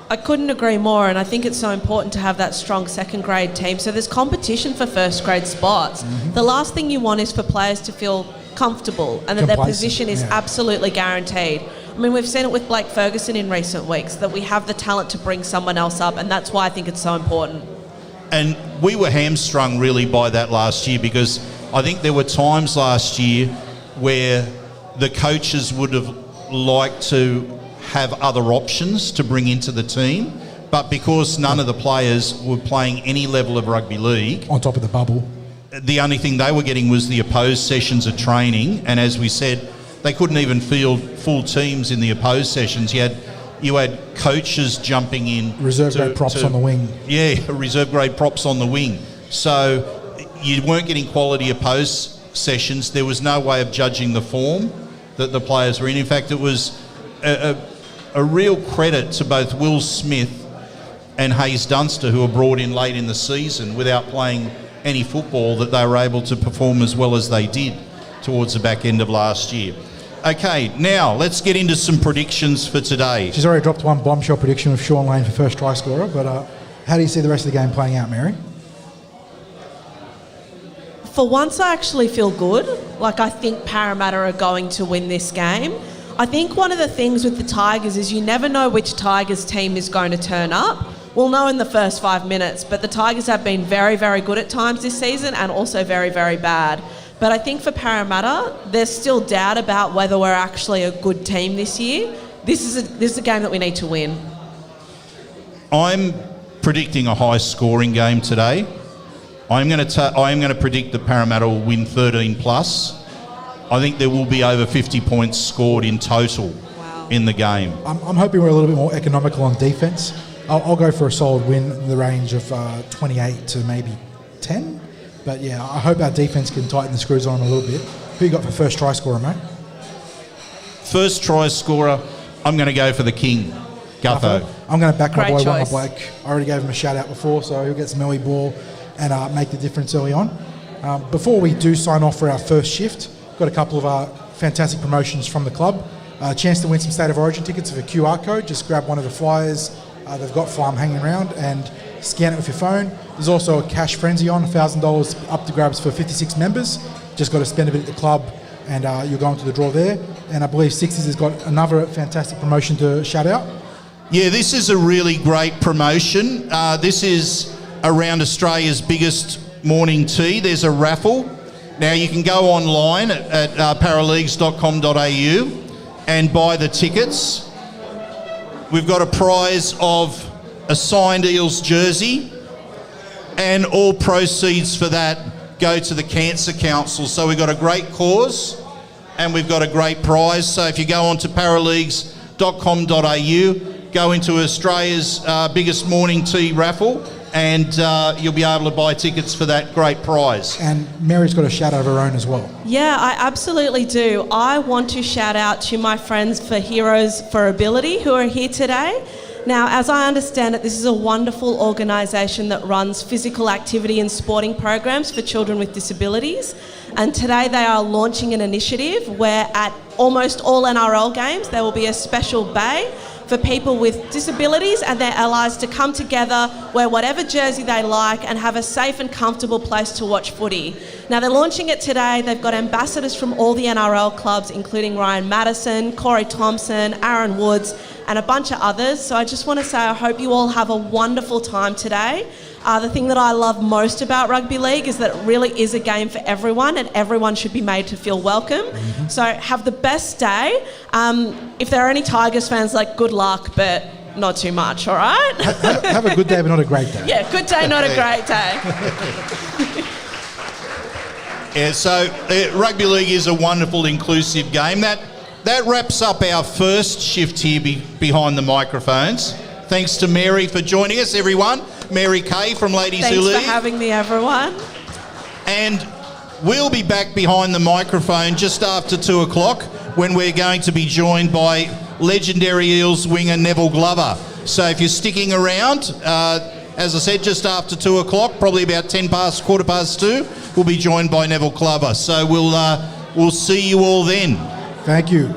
I couldn't agree more, and I think it's so important to have that strong second grade team. So there's competition for first grade spots. Mm-hmm. The last thing you want is for players to feel comfortable and that their position is absolutely guaranteed. I mean, we've seen it with Blake Ferguson in recent weeks, that we have the talent to bring someone else up, and that's why I think it's so important. And we were hamstrung really by that last year, because I think there were times last year where the coaches would have liked to have other options to bring into the team, but because none of the players were playing any level of rugby league, on top of the bubble, the only thing they were getting was the opposed sessions of training. And as we said, they couldn't even field full teams in the opposed sessions. You had coaches jumping in, reserve grade props on the wing. Yeah, reserve grade props on the wing. So you weren't getting quality opposed sessions. There was no way of judging the form that the players were in. In fact, it was a real credit to both Will Smith and Hayes Dunster, who were brought in late in the season without playing any football, that they were able to perform as well as they did towards the back end of last year. Okay, now let's get into some predictions for today. She's already dropped one bombshell prediction with Sean Lane for first try scorer, but how do you see the rest of the game playing out, Mary? For once, I actually feel good. Like, I think Parramatta are going to win this game. I think one of the things with the Tigers is you never know which Tigers team is going to turn up. We'll know in the first 5 minutes, but the Tigers have been very, very good at times this season and also very, very bad. But I think for Parramatta, there's still doubt about whether we're actually a good team this year. This is a game that we need to win. I'm predicting a high-scoring game today. I am going to predict that Parramatta will win 13 plus. I think there will be over 50 points scored in total in the game. I'm hoping we're a little bit more economical on defence. I'll go for a solid win in the range of 28 to maybe 10. But yeah, I hope our defence can tighten the screws on a little bit. Who you got for first try scorer, mate? First try scorer, I'm going to go for the King, Gutho. I'm going to back my boy, choice. Wanga Blake. I already gave him a shout out before, so he'll get some early ball and make the difference early on. Before we do sign off for our first shift, got a couple of fantastic promotions from the club. A chance to win some State of Origin tickets with a QR code. Just grab one of the flyers they've got for hanging around and scan it with your phone. There's also a cash frenzy on, $1,000 up to grabs for 56 members. Just got to spend a bit at the club and you'll go into the draw there. And I believe Sixties has got another fantastic promotion to shout out. Yeah, this is a really great promotion. This is around Australia's biggest morning tea. There's a raffle. Now you can go online at paraleagues.com.au and buy the tickets. We've got a prize of a signed Eels jersey, and all proceeds for that go to the Cancer Council. So we've got a great cause and we've got a great prize. So if you go on to paraleagues.com.au, go into Australia's biggest morning tea raffle, and you'll be able to buy tickets for that great prize. And Mary's got a shout out of her own as well. Yeah, I absolutely do. I want to shout out to my friends for Heroes for Ability who are here today. Now, as I understand it, this is a wonderful organisation that runs physical activity and sporting programs for children with disabilities. And today they are launching an initiative where at almost all NRL games there will be a special bay for people with disabilities and their allies to come together, wear whatever jersey they like, and have a safe and comfortable place to watch footy. Now, they're launching it today. They've got ambassadors from all the NRL clubs, including Ryan Madison, Corey Thompson, Aaron Woods, and a bunch of others. So I just want to say I hope you all have a wonderful time today. The thing that I love most about rugby league is that it really is a game for everyone, and everyone should be made to feel welcome. Mm-hmm. So have the best day. If there are any Tigers fans, good luck, but not too much, all right? Have a good day, but not a great day. Yeah, good day, not a great day. Yeah, so rugby league is a wonderful, inclusive game. That wraps up our first shift here behind the microphones. Thanks to Mary for joining us, everyone. Mary Kay from Ladies Who Lead. Thanks for having me, everyone. And we'll be back behind the microphone just after 2 o'clock when we're going to be joined by legendary Eels winger Neville Glover. So if you're sticking around, as I said, just after 2 o'clock, probably about 2:10, we'll be joined by Neville Glover. So we'll see you all then. Thank you.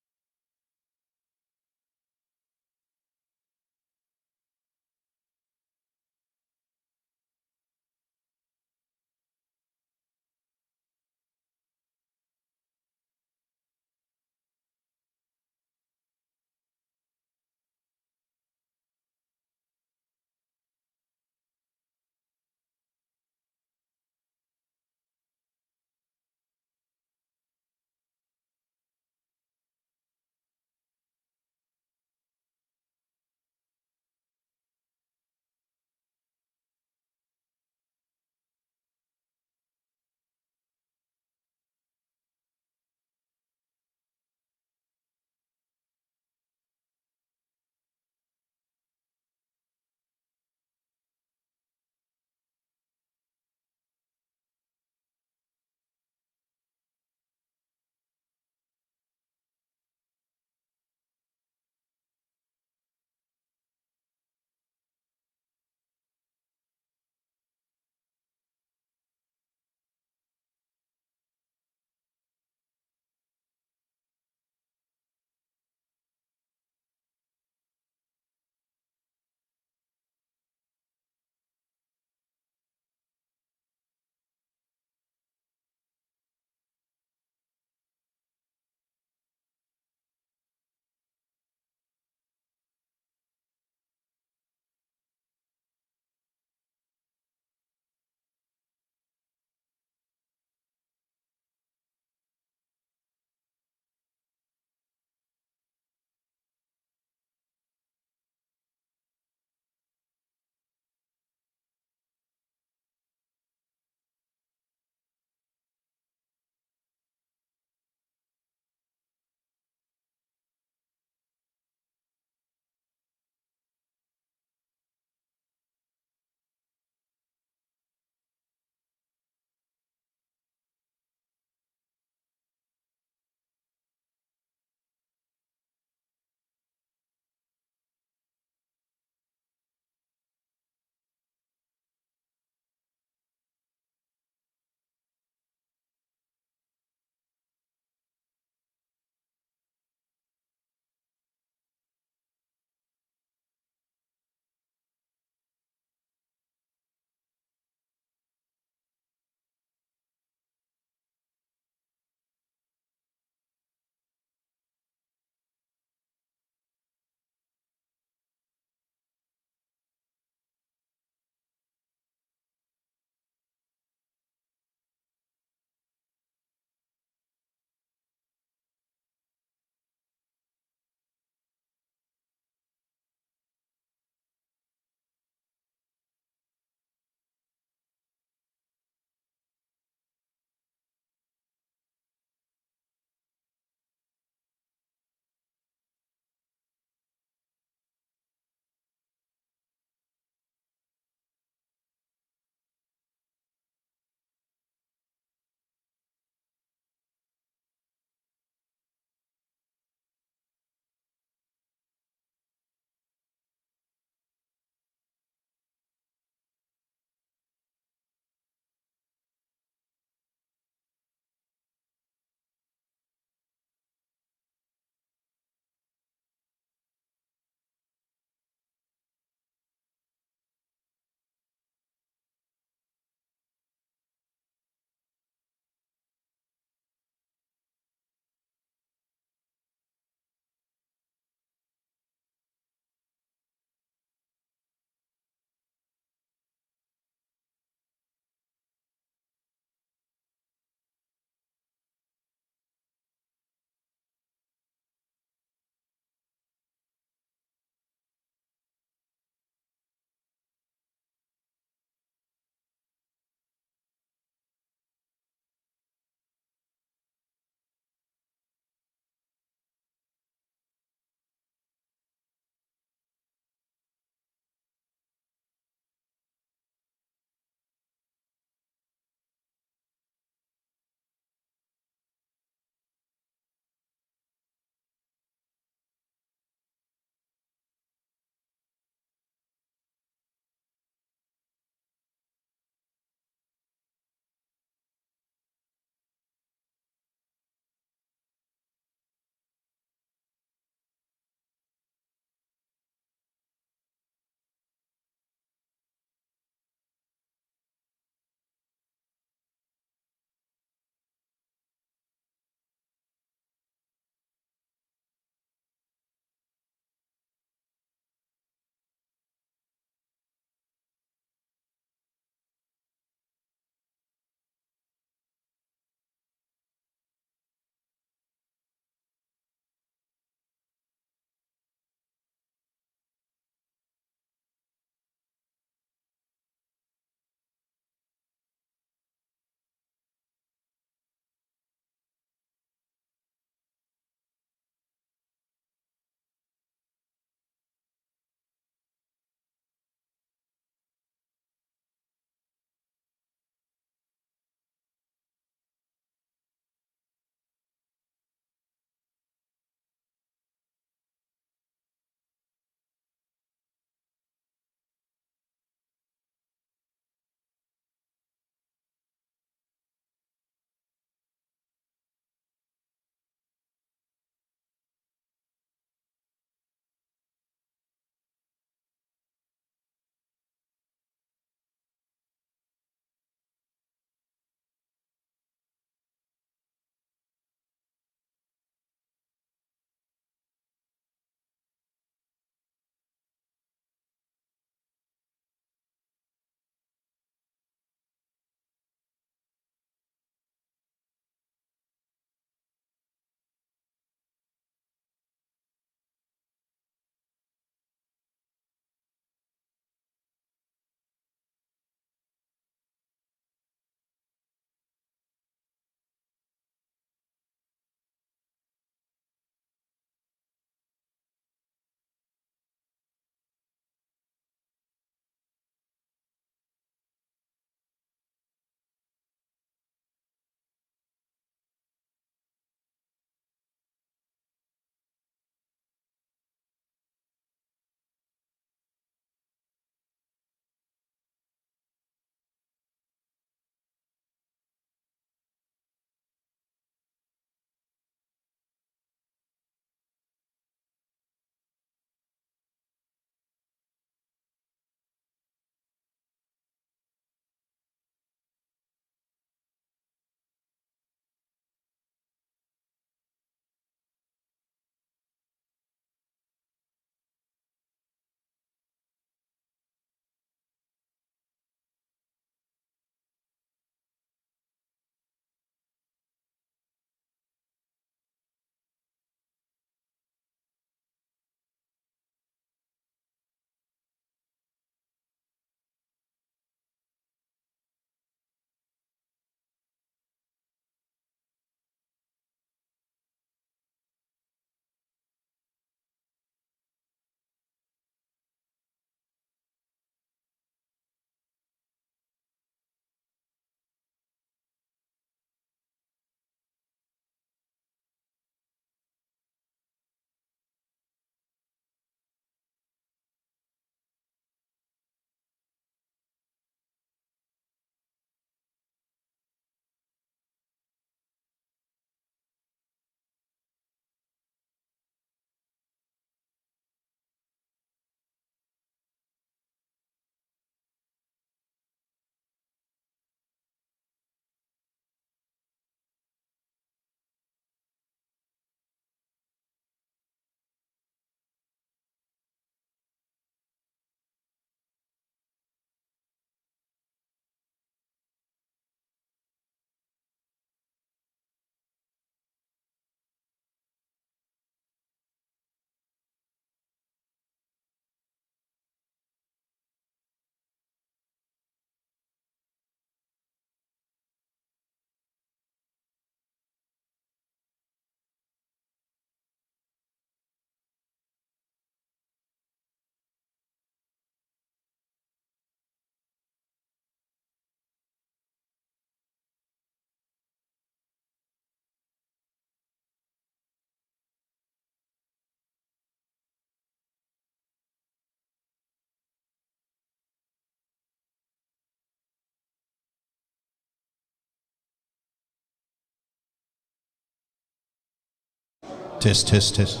Test.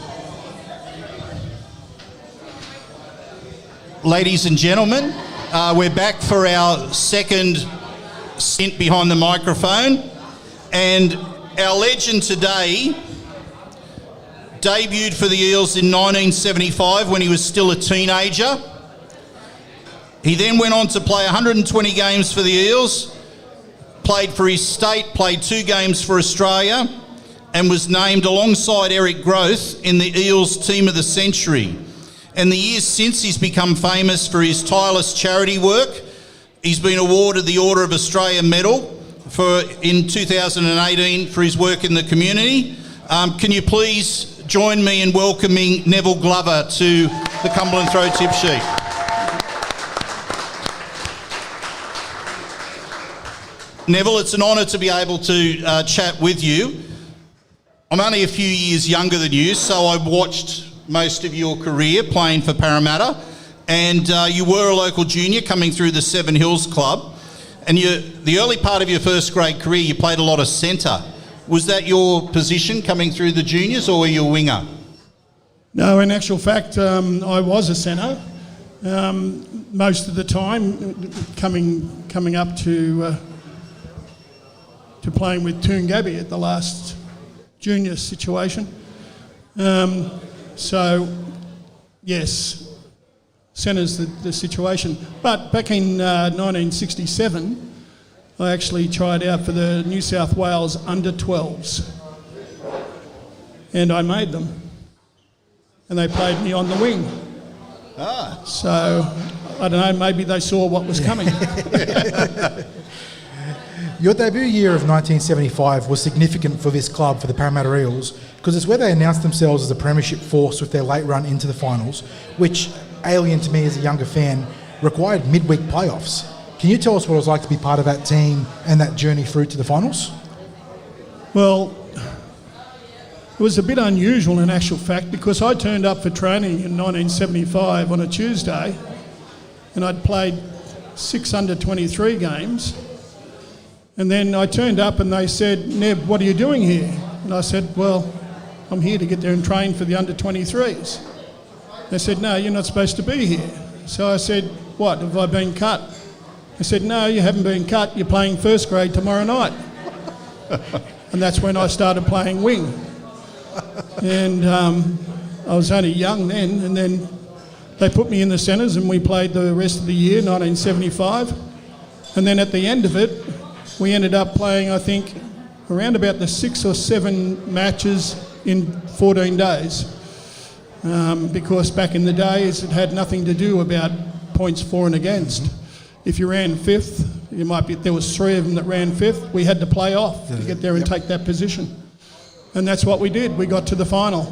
Ladies and gentlemen, we're back for our second stint behind the microphone, and our legend today debuted for the Eels in 1975 when he was still a teenager. He then went on to play 120 games for the Eels, played for his state, played 2 games for Australia, and was named alongside Eric Groth in the Eels Team of the Century. And the years since, he's become famous for his tireless charity work. He's been awarded the Order of Australia Medal in 2018 for his work in the community. Can you please join me in welcoming Neville Glover to the Cumberland Throw Tip Sheet? Neville, it's an honour to be able to chat with you. I'm only a few years younger than you, so I've watched most of your career playing for Parramatta, and you were a local junior coming through the Seven Hills Club, and the early part of your first grade career you played a lot of centre. Was that your position coming through the juniors, or were you a winger? No, in actual fact, I was a centre most of the time, coming up to playing with Toongabbie at the last junior situation. So, yes, centre's the situation. But back in 1967, I actually tried out for the New South Wales under-12s. And I made them. And they played me on the wing. So, I don't know, maybe they saw what was coming. Your debut year of 1975 was significant for this club, for the Parramatta Eels, because it's where they announced themselves as a premiership force with their late run into the finals, which, alien to me as a younger fan, required midweek playoffs. Can you tell us what it was like to be part of that team and that journey through to the finals? Well, it was a bit unusual in actual fact, because I turned up for training in 1975 on a Tuesday, and I'd played 6 under-23 games. And then I turned up and they said, "Neb, what are you doing here?" And I said, "Well, I'm here to get there and train for the under-23s." They said, "No, you're not supposed to be here." So I said, "What, have I been cut?" They said, "No, you haven't been cut. You're playing first grade tomorrow night." And that's when I started playing wing. And I was only young then, and then they put me in the centres and we played the rest of the year, 1975. And then at the end of it, we ended up playing, I think, around about the 6 or 7 matches in 14 days. Because back in the days, it had nothing to do about points for and against. If you ran 5th, there was 3 of them that ran 5th, we had to play off to get there and take that position. And that's what we did. We got to the final.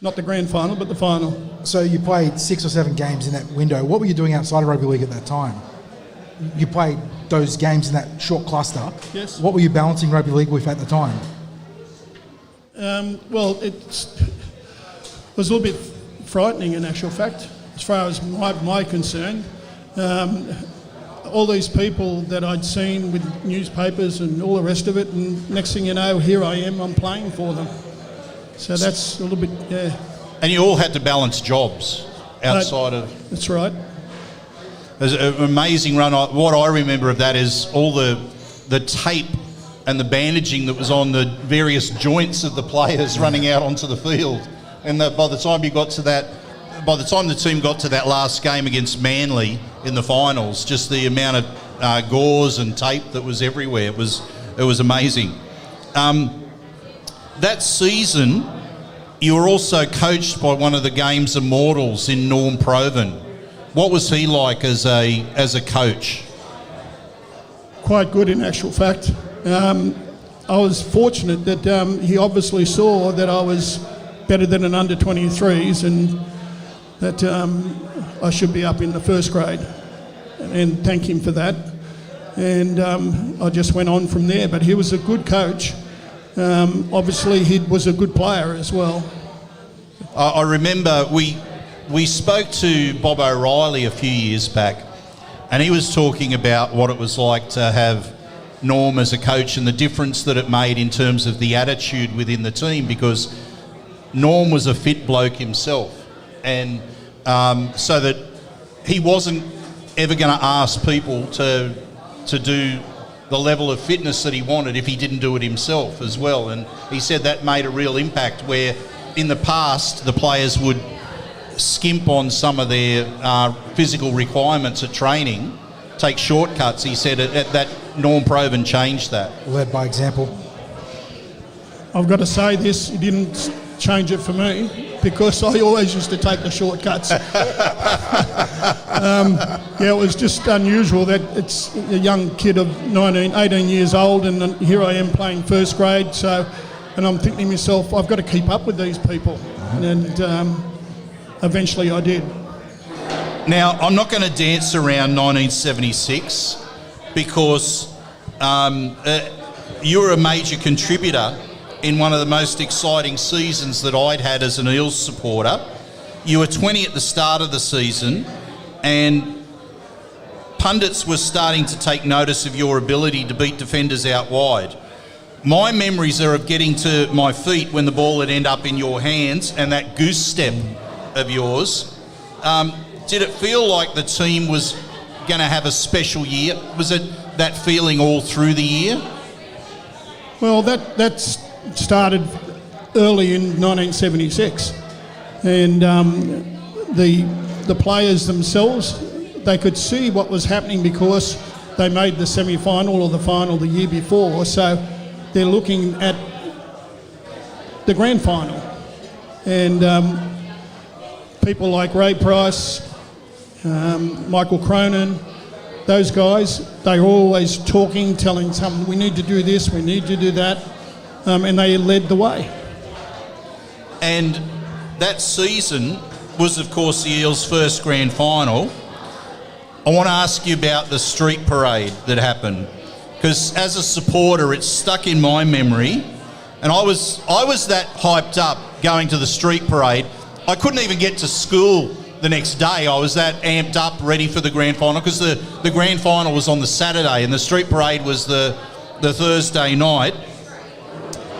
Not the grand final, but the final. So you played 6 or 7 games in that window. What were you doing outside of rugby league at that time? You played those games in that short cluster. Yes. What were you balancing rugby league with at the time? Well, it was a little bit frightening in actual fact, as far as my concern. All these people that I'd seen with newspapers and all the rest of it, and next thing you know, here I am, I'm playing for them. So that's a little bit, yeah. And you all had to balance jobs outside of... That's right. It was an amazing run. What I remember of that is all the tape and the bandaging that was on the various joints of the players running out onto the field. And by the time the team got to that last game against Manly in the finals, just the amount of gauze and tape that was everywhere, it was amazing. That season, you were also coached by one of the game's immortals in Norm Provan. What was he like as a coach? Quite good in actual fact. I was fortunate that he obviously saw that I was better than an under-23s and that I should be up in the first grade, and thank him for that. And I just went on from there, but he was a good coach. Obviously he was a good player as well. I remember we spoke to Bob O'Reilly a few years back, and he was talking about what it was like to have Norm as a coach and the difference that it made in terms of the attitude within the team, because Norm was a fit bloke himself, and so that he wasn't ever going to ask people to do the level of fitness that he wanted if he didn't do it himself as well. And he said that made a real impact, where in the past the players would skimp on some of their physical requirements at training, take shortcuts. He said that Norm Provan changed that. Led by example. I've got to say this, he didn't change it for me, because I always used to take the shortcuts. Yeah, it was just unusual that it's a young kid of 18 years old, and here I am playing first grade, and I'm thinking to myself, I've got to keep up with these people. And eventually I did. Now, I'm not going to dance around 1976, because you were a major contributor in one of the most exciting seasons that I'd had as an Eels supporter. You were 20 at the start of the season, and pundits were starting to take notice of your ability to beat defenders out wide. My memories are of getting to my feet when the ball would end up in your hands, and that goose step of yours. Did it feel like the team was going to have a special year? Was it that feeling all through the year? Well, that started early in 1976, and the players themselves, they could see what was happening because they made the semi-final or the final the year before, so they're looking at the grand final. And people like Ray Price, Michael Cronin, those guys, they were always talking, telling someone, we need to do this, we need to do that, and they led the way. And that season was, of course, the Eels' first grand final. I want to ask you about the street parade that happened, because as a supporter, it's stuck in my memory, and I was that hyped up going to the street parade. I couldn't even get to school the next day. I was that amped up, ready for the grand final, because the grand final was on the Saturday and the street parade was the Thursday night.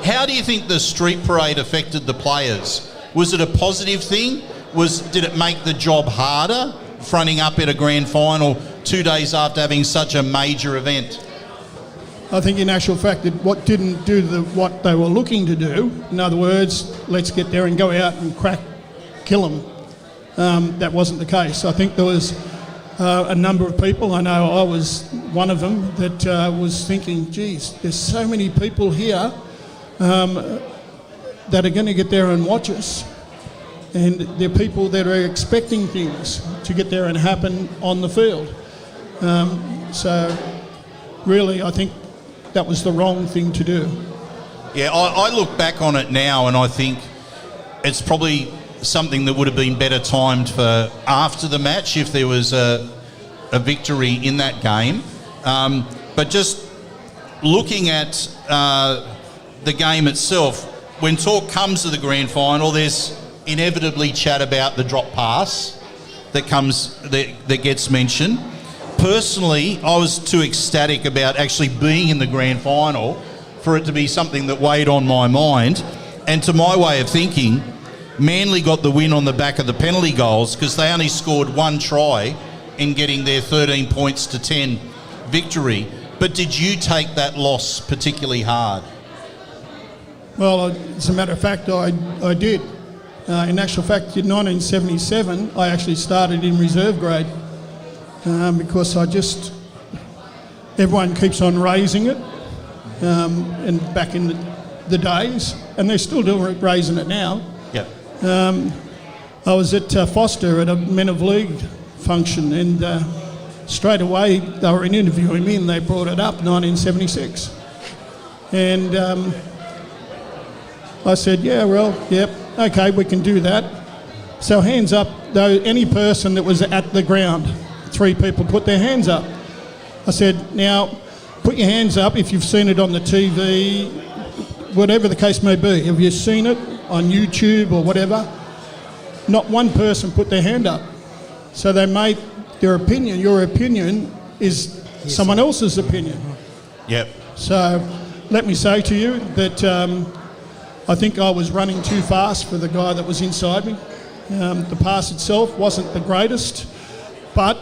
How do you think the street parade affected the players? Was it a positive thing? Did it make the job harder, fronting up at a grand final 2 days after having such a major event? I think in actual fact that what didn't do what they were looking to do, in other words, let's get there and go out and kill them, that wasn't the case. I think there was a number of people, I know I was one of them, that was thinking, geez, there's so many people here that are going to get there and watch us. And they're people that are expecting things to get there and happen on the field. So really, I think that was the wrong thing to do. Yeah, I look back on it now and I think it's probably something that would have been better timed for after the match if there was a victory in that game. But just looking at the game itself, when talk comes to the grand final, there's inevitably chat about the drop pass that gets mentioned. Personally, I was too ecstatic about actually being in the grand final for it to be something that weighed on my mind. And to my way of thinking, Manly got the win on the back of the penalty goals because they only scored one try in getting their 13 points to 10 victory. But did you take that loss particularly hard? Well, as a matter of fact, I did. In actual fact, in 1977, I actually started in reserve grade because everyone keeps on raising it, and back in the days, and they're still raising it now. Yep. I was at Foster at a Men of League function, and straight away they were interviewing me and they brought it up, 1976. And I said, yeah, well, yep, okay, we can do that. So hands up, though, any person that was at the ground. 3 people put their hands up. I said, now, put your hands up if you've seen it on the TV, whatever the case may be. Have you seen it on YouTube or whatever? Not one person put their hand up. So they made their opinion. Your opinion is someone else's opinion. Yep. So let me say to you that I think I was running too fast for the guy that was inside me. The pass itself wasn't the greatest, but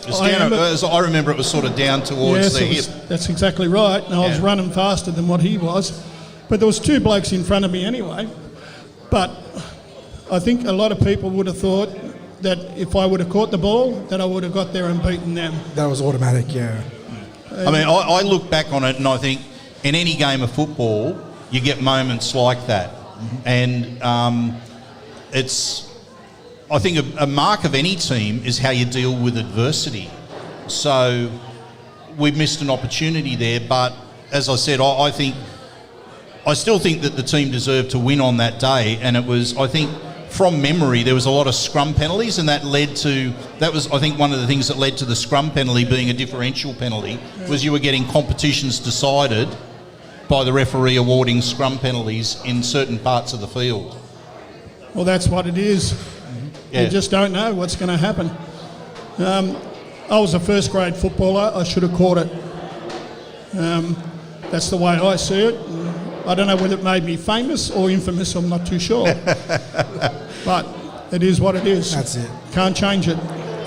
I remember it was sort of down towards the hip. That's exactly right. And I was running faster than what he was. But there was two blokes in front of me anyway. But I think a lot of people would have thought that if I would have caught the ball, that I would have got there and beaten them. That was automatic, yeah. I mean, I look back on it and I think in any game of football, you get moments like that. And I think a mark of any team is how you deal with adversity. So we missed an opportunity there, but as I said, I still think that the team deserved to win on that day, and it was, I think, from memory, there was a lot of scrum penalties, and that was, I think, one of the things that led to the scrum penalty being a differential penalty, was you were getting competitions decided by the referee awarding scrum penalties in certain parts of the field. Well, that's what it is. Yeah. You just don't know what's going to happen. I was a first grade footballer. I should have caught it. That's the way I see it. I don't know whether it made me famous or infamous. I'm not too sure. But it is what it is. That's it. Can't change it.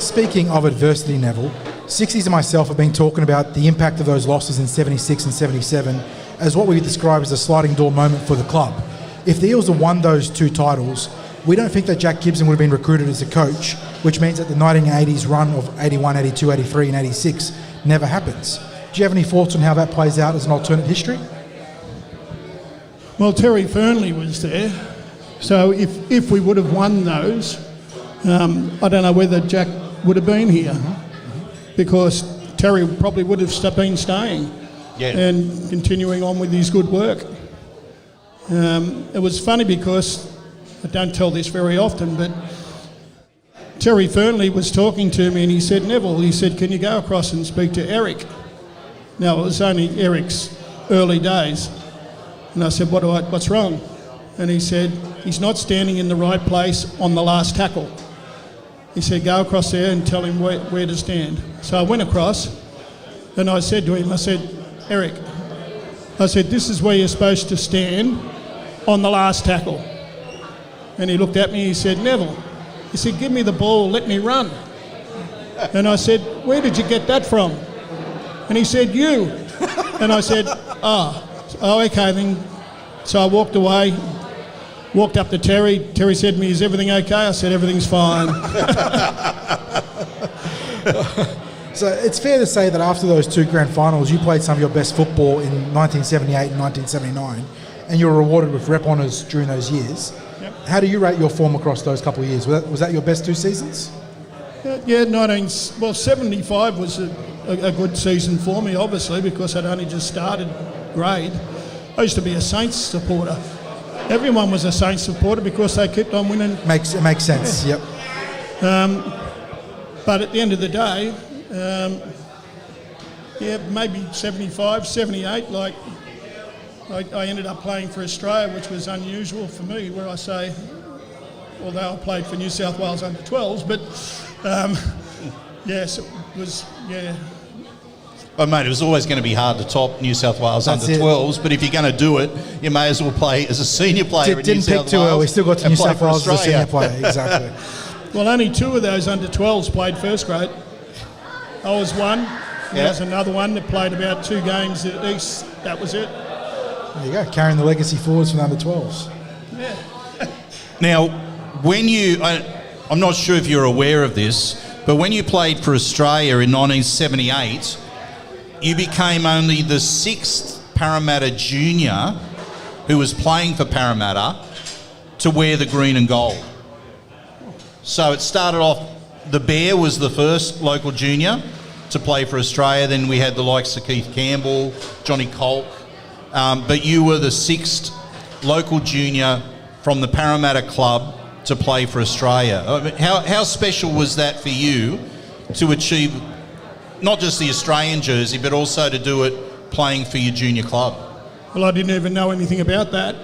Speaking of adversity, Neville, 60s and myself have been talking about the impact of those losses in 76 and 77 as what we describe as a sliding door moment for the club. If the Eels had won those two titles, we don't think that Jack Gibson would have been recruited as a coach, which means that the 1980s run of 81, 82, 83 and 86 never happens. Do you have any thoughts on how that plays out as an alternate history? Well, Terry Fernley was there. So if we would have won those, I don't know whether Jack would have been here, because Terry probably would have been staying and continuing on with his good work. It was funny because, I don't tell this very often, but Terry Fernley was talking to me and he said, Neville, he said, can you go across and speak to Eric? Now, it was only Eric's early days. And I said, what's wrong? And he said, he's not standing in the right place on the last tackle. He said, go across there and tell him where to stand. So I went across and I said to him, I said, Eric, I said, this is where you're supposed to stand on the last tackle. And he looked at me, he said, Neville, he said, give me the ball, let me run. And I said, where did you get that from? And he said, you. And I said, oh, okay then. So I walked away, walked up to Terry. Terry said to me, is everything okay? I said, everything's fine. So it's fair to say that after those two grand finals, you played some of your best football in 1978 and 1979, and you were rewarded with rep honours during those years. Yep. How do you rate your form across those couple of years? Was that your best two seasons? Yeah, 75 was a good season for me, obviously, because I'd only just started grade. I used to be a Saints supporter. Everyone was a Saints supporter because they kept on winning. It makes sense, yeah. Yep. But at the end of the day, maybe 75, 78, like I ended up playing for Australia, which was unusual for me, where I say, although I played for New South Wales under 12s, but yes, it was, yeah. Oh, mate, it was always going to be hard to top New South Wales under 12s, but if you're going to do it, you may as well play as a senior player in New South Wales. Didn't pick too early, still got to New South Wales as a senior player, exactly. Well, only two of those under 12s played first grade. I was one, and there was another one that played about 2 games at East. That was it. There you go, carrying the legacy forwards from the under 12s. Yeah. Now, when I'm not sure if you're aware of this, but when you played for Australia in 1978, you became only the 6th Parramatta junior who was playing for Parramatta to wear the green and gold. So it started off, the Bear was the first local junior to play for Australia, then we had the likes of Keith Campbell, Johnny Colk, but you were the 6th local junior from the Parramatta club to play for Australia. I mean, how special was that for you to achieve not just the Australian jersey, but also to do it playing for your junior club? Well, I didn't even know anything about that.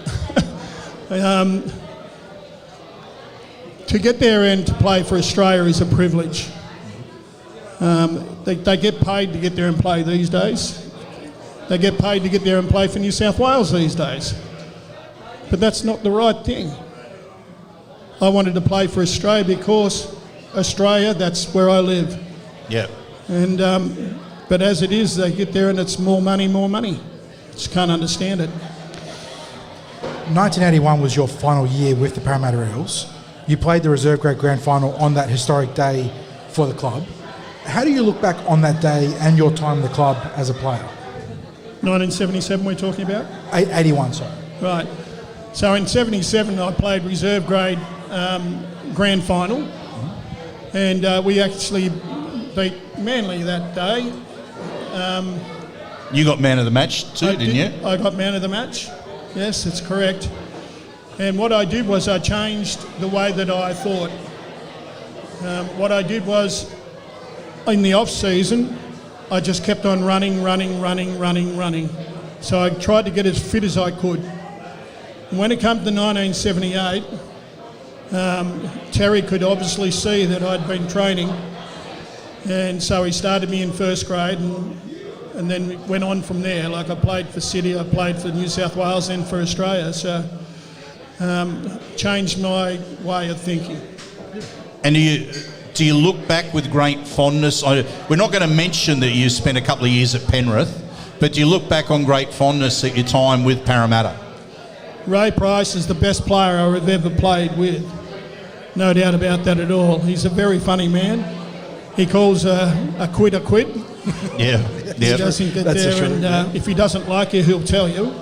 To get there and to play for Australia is a privilege. They get paid to get there and play these days. They get paid to get there and play for New South Wales these days. But that's not the right thing. I wanted to play for Australia because Australia, that's where I live. Yeah. And but as it is, they get there and it's more money, more money. Just can't understand it. 1981 was your final year with the Parramatta Eels. You played the reserve grade grand final on that historic day for the club. How do you look back on that day and your time in the club as a player? 1977 we're talking about? 81, sorry. Right. So in 77 I played reserve grade grand final, and we actually beat Manly that day. You got man of the match too, didn't you? I got man of the match. Yes, that's correct. And what I did was I changed the way that I thought. What I did was, in the off-season, I just kept on running. So I tried to get as fit as I could. And when it came to 1978, Terry could obviously see that I'd been training, and so he started me in first grade, and then went on from there. Like, I played for City, I played for New South Wales, and for Australia. So changed my way of thinking. And do you look back with great fondness? We're not going to mention that you spent a couple of years at Penrith, but do you look back on great fondness at your time with Parramatta? Ray Price is the best player I've ever played with. No doubt about that at all. He's a very funny man. He calls a quit a quit. Yeah. He doesn't get That's there, true, and if he doesn't like you, he'll tell you.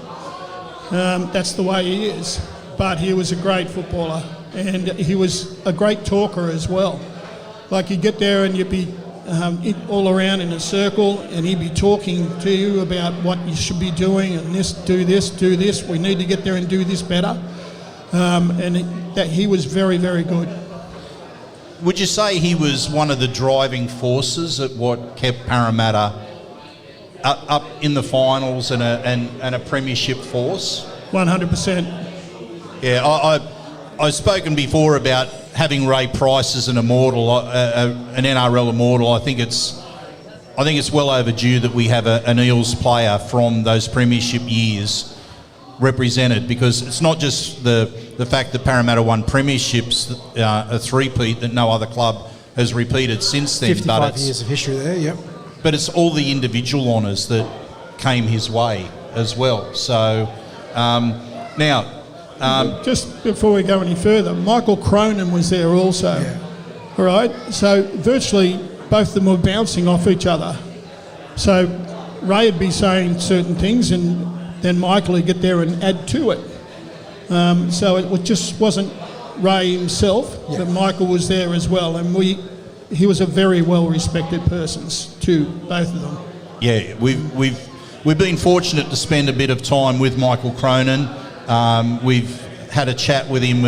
That's the way he is. But he was a great footballer, and he was a great talker as well. Like, you'd get there and you'd be all around in a circle, and he'd be talking to you about what you should be doing, and do this, we need to get there and do this better. That he was very, very good. Would you say he was one of the driving forces at what kept Parramatta up in the finals and a premiership force? 100%. Yeah, I've spoken before about having Ray Price as an immortal, an NRL immortal. I think it's well overdue that we have an Eels player from those premiership years represented, because it's not just the fact that Parramatta won premierships, a three-peat that no other club has repeated since then. 55 years of history there, yep. But it's all the individual honours that came his way as well. So now... just before we go any further, Michael Cronin was there also. Yeah. All right, so virtually both of them were bouncing off each other. So Ray would be saying certain things, and then Michael would get there and add to it. So it just wasn't Ray himself, but Michael was there as well, and he was a very well-respected person too, both of them. Yeah, we've been fortunate to spend a bit of time with Michael Cronin. We've had a chat with him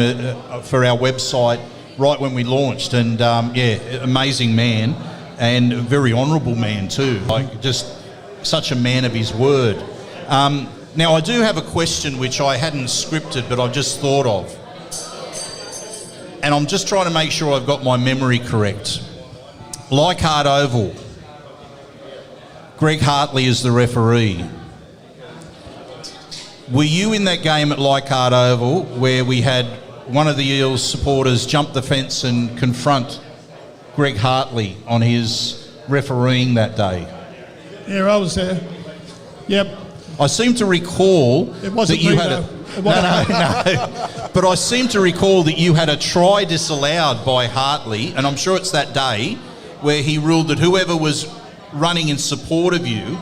for our website right when we launched, and amazing man, and a very honourable man too. Like, just such a man of his word. Now, I do have a question which I hadn't scripted, but I've just thought of, and I'm just trying to make sure I've got my memory correct. Leichhardt Oval, Greg Hartley is the referee. Were you in that game at Leichhardt Oval where we had one of the Eels supporters jump the fence and confront Greg Hartley on his refereeing that day? Yeah, I was there. Yep. I seem to recall It wasn't that you me, had though. no. But I seem to recall that you had a try disallowed by Hartley, and I'm sure it's that day, where he ruled that whoever was running in support of you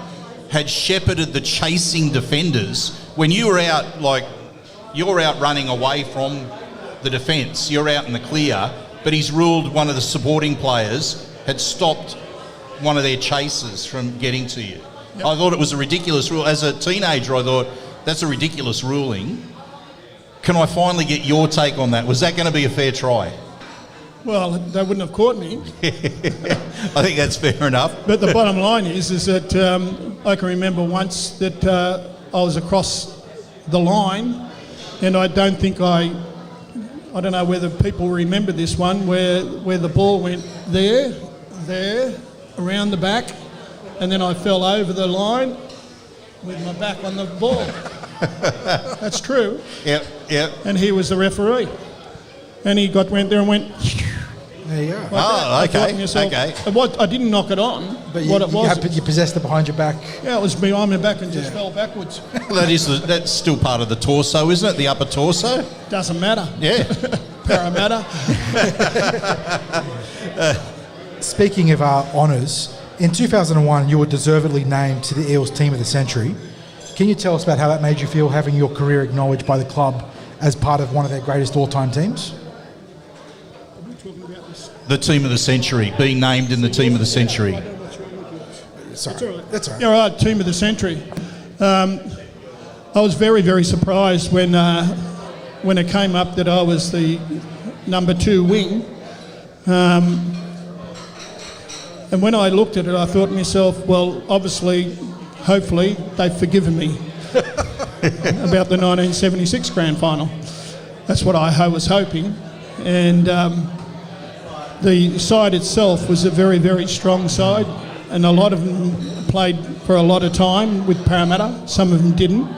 had shepherded the chasing defenders when you were out, like, you're out running away from the defence, you're out in the clear, but he's ruled one of the supporting players had stopped one of their chasers from getting to you. Yep. I thought it was a ridiculous rule. As a teenager, I thought, that's a ridiculous ruling. Can I finally get your take on that? Was that going to be a fair try? Well, they wouldn't have caught me. I think that's fair enough. But the bottom line is that I can remember once that I was across the line, and I don't think I don't know whether people remember this one, where the ball went there, around the back, and then I fell over the line with my back on the ball. That's true. Yep, yep. And he was the referee. And he went there and went... There you go. Like Oh, that. I thought to okay, myself, okay. I didn't knock it on. But what it was, you possessed it behind your back. yeah, it was behind my back and just fell backwards. That's still part of the torso, isn't it? The upper torso? Doesn't matter. Yeah. Parramatta. Speaking of honours, in 2001 you were deservedly named to the Eels Team of the Century. Can you tell us about how that made you feel, having your career acknowledged by the club as part of one of their greatest all-time teams? The Team of the Century, being named in the Team of the Century. Sorry. That's all right. Yeah, right, Team of the Century. I was very, very surprised when it came up that I was the number 2 wing. And when I looked at it, I thought to myself, well, obviously, hopefully, they've forgiven me about the 1976 grand final. That's what I was hoping. And the side itself was a very, very strong side, and a lot of them played for a lot of time with Parramatta. Some of them didn't.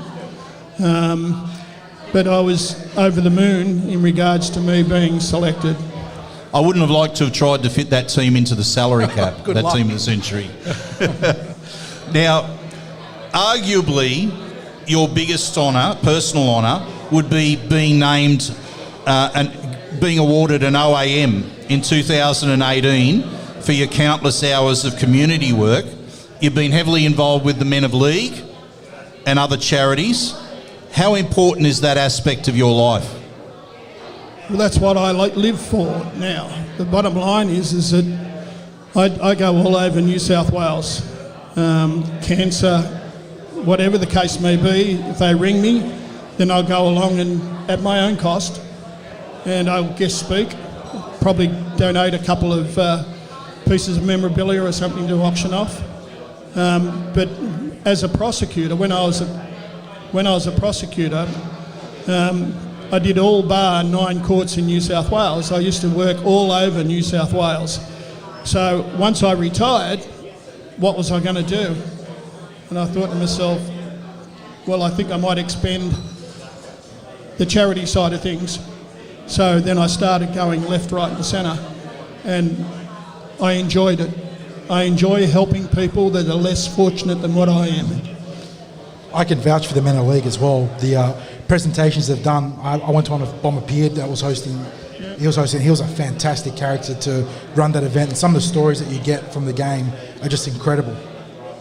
But I was over the moon in regards to me being selected. I wouldn't have liked to have tried to fit that team into the salary cap, Good that luck. Team of the Century. Now, arguably, your biggest honour, personal honour, would be being named and being awarded an OAM in 2018 for your countless hours of community work. You've been heavily involved with the Men of League and other charities. How important is that aspect of your life? Well, that's what I live for now. The bottom line is that I go all over New South Wales. Cancer, whatever the case may be, if they ring me, then I'll go along and at my own cost, and I'll guest speak, probably donate a couple of pieces of memorabilia or something to auction off. But as a prosecutor, when I was a prosecutor, I did all bar 9 courts in New South Wales. I used to work all over New South Wales. So once I retired, what was I going to do? And I thought to myself, well, I think I might expend the charity side of things. So then I started going left, right and centre, and I enjoyed it. I enjoy helping people that are less fortunate than what I am. I can vouch for the Men of League as well. The presentations they've done, I went to one of Bomber Beard that was hosting. Yeah. He was a fantastic character to run that event, and some of the stories that you get from the game are just incredible.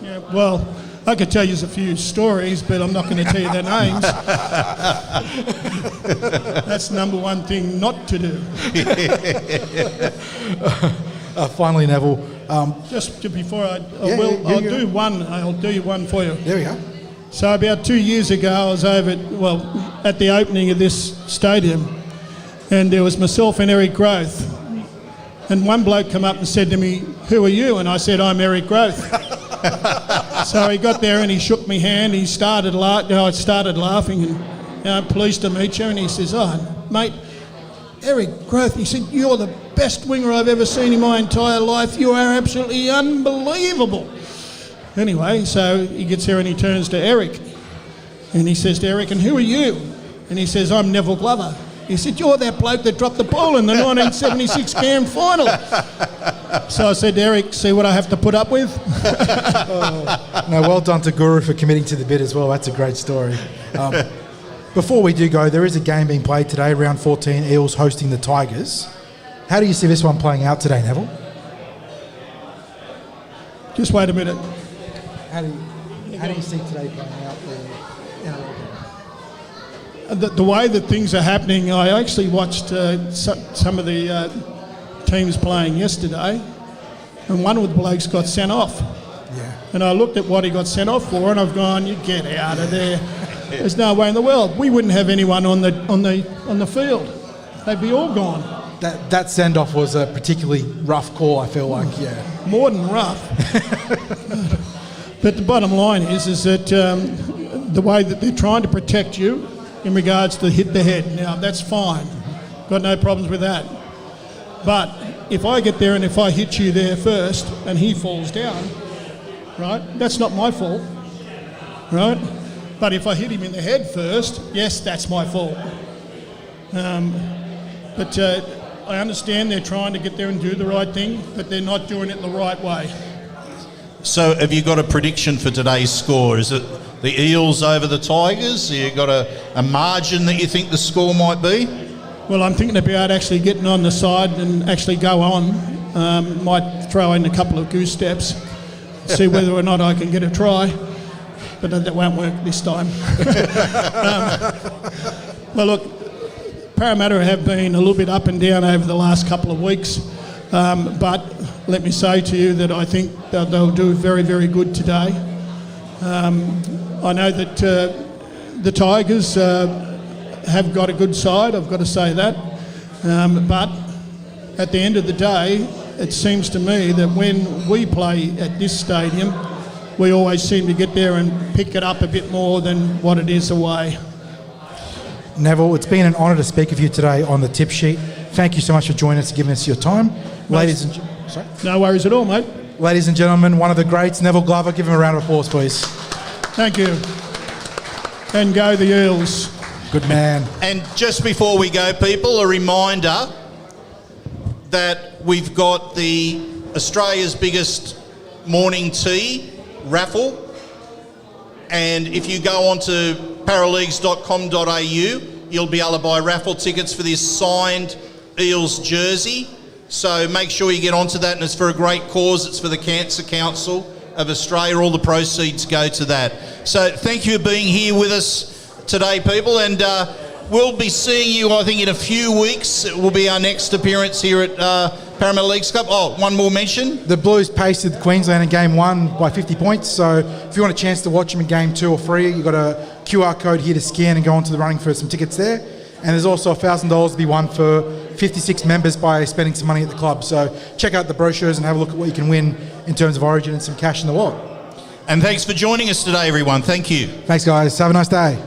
Yeah, well, I could tell you a few stories, but I'm not going to tell you their names. That's number one thing not to do. Finally, Neville. Just before I'll do you one for you. There we go. So about 2 years ago, I was over at the opening of this stadium, and there was myself and Eric Groth. And one bloke come up and said to me, "Who are you?" And I said, "I'm Eric Groth." So he got there and he shook my hand. He started I started laughing and pleased to meet you. And he says, "Oh, mate, Eric Groth," he said, "you're the best winger I've ever seen in my entire life. You are absolutely unbelievable." Anyway, so he gets here and he turns to Eric. And he says to Eric, "And who are you?" And he says, "I'm Neville Glover." He said, "You're that bloke that dropped the ball in the 1976 grand final." So I said to Eric, "See what I have to put up with?" No, well done to Guru for committing to the bid as well. That's a great story. Before we do go, there is a game being played today, round 14, Eels hosting the Tigers. How do you see this one playing out today, Neville? Just wait a minute. How do you see today playing out The way that things are happening, I actually watched some of the teams playing yesterday, and one of the blokes got sent off. Yeah. And I looked at what he got sent off for, and I've gone, "You get out of there! There's no way in the world. We wouldn't have anyone on the field. They'd be all gone." That send-off was a particularly rough call, I feel like, yeah. More than rough. But the bottom line is that the way that they're trying to protect you in regards to hit the head. Now, that's fine. Got no problems with that. But if I get there and if I hit you there first and he falls down, right, that's not my fault, right? But if I hit him in the head first, yes, that's my fault. But I understand they're trying to get there and do the right thing, but they're not doing it the right way. So have you got a prediction for today's score? Is it the Eels over the Tigers? Have you got a margin that you think the score might be? Well, I'm thinking about actually getting on the side and actually go on. Might throw in a couple of goose steps, see whether or not I can get a try. But that won't work this time. Well, look, Parramatta have been a little bit up and down over the last couple of weeks. But let me say to you that I think that they'll do very, very good today. I know that the Tigers have got a good side, I've got to say that. But at the end of the day, it seems to me that when we play at this stadium, we always seem to get there and pick it up a bit more than what it is away. Neville, it's been an honour to speak with you today on the tip sheet. Thank you so much for joining us and giving us your time. No worries at all, mate. Ladies and gentlemen, one of the greats, Neville Glover. Give him a round of applause, please. Thank you. And go the Eels. Good man. And just before we go, people, a reminder that we've got the Australia's biggest morning tea raffle. And if you go on to paraleagues.com.au, you'll be able to buy raffle tickets for this signed Eels jersey. So make sure you get onto that, and it's for a great cause. It's for the Cancer Council of Australia. All the proceeds go to that. So thank you for being here with us today, people, and we'll be seeing you, I think, in a few weeks. It will be our next appearance here at Parramatta Leagues Club. Oh, one more mention. The Blues pasted Queensland in Game 1 by 50 points, so if you want a chance to watch them in Game 2 or 3, you've got a QR code here to scan and go onto the running for some tickets there. And there's also $1,000 to be won for 56 members by spending some money at the club. So check out the brochures and have a look at what you can win in terms of Origin and some cash in the wallet. And thanks for joining us today, everyone. Thank you. Thanks, guys. Have a nice day.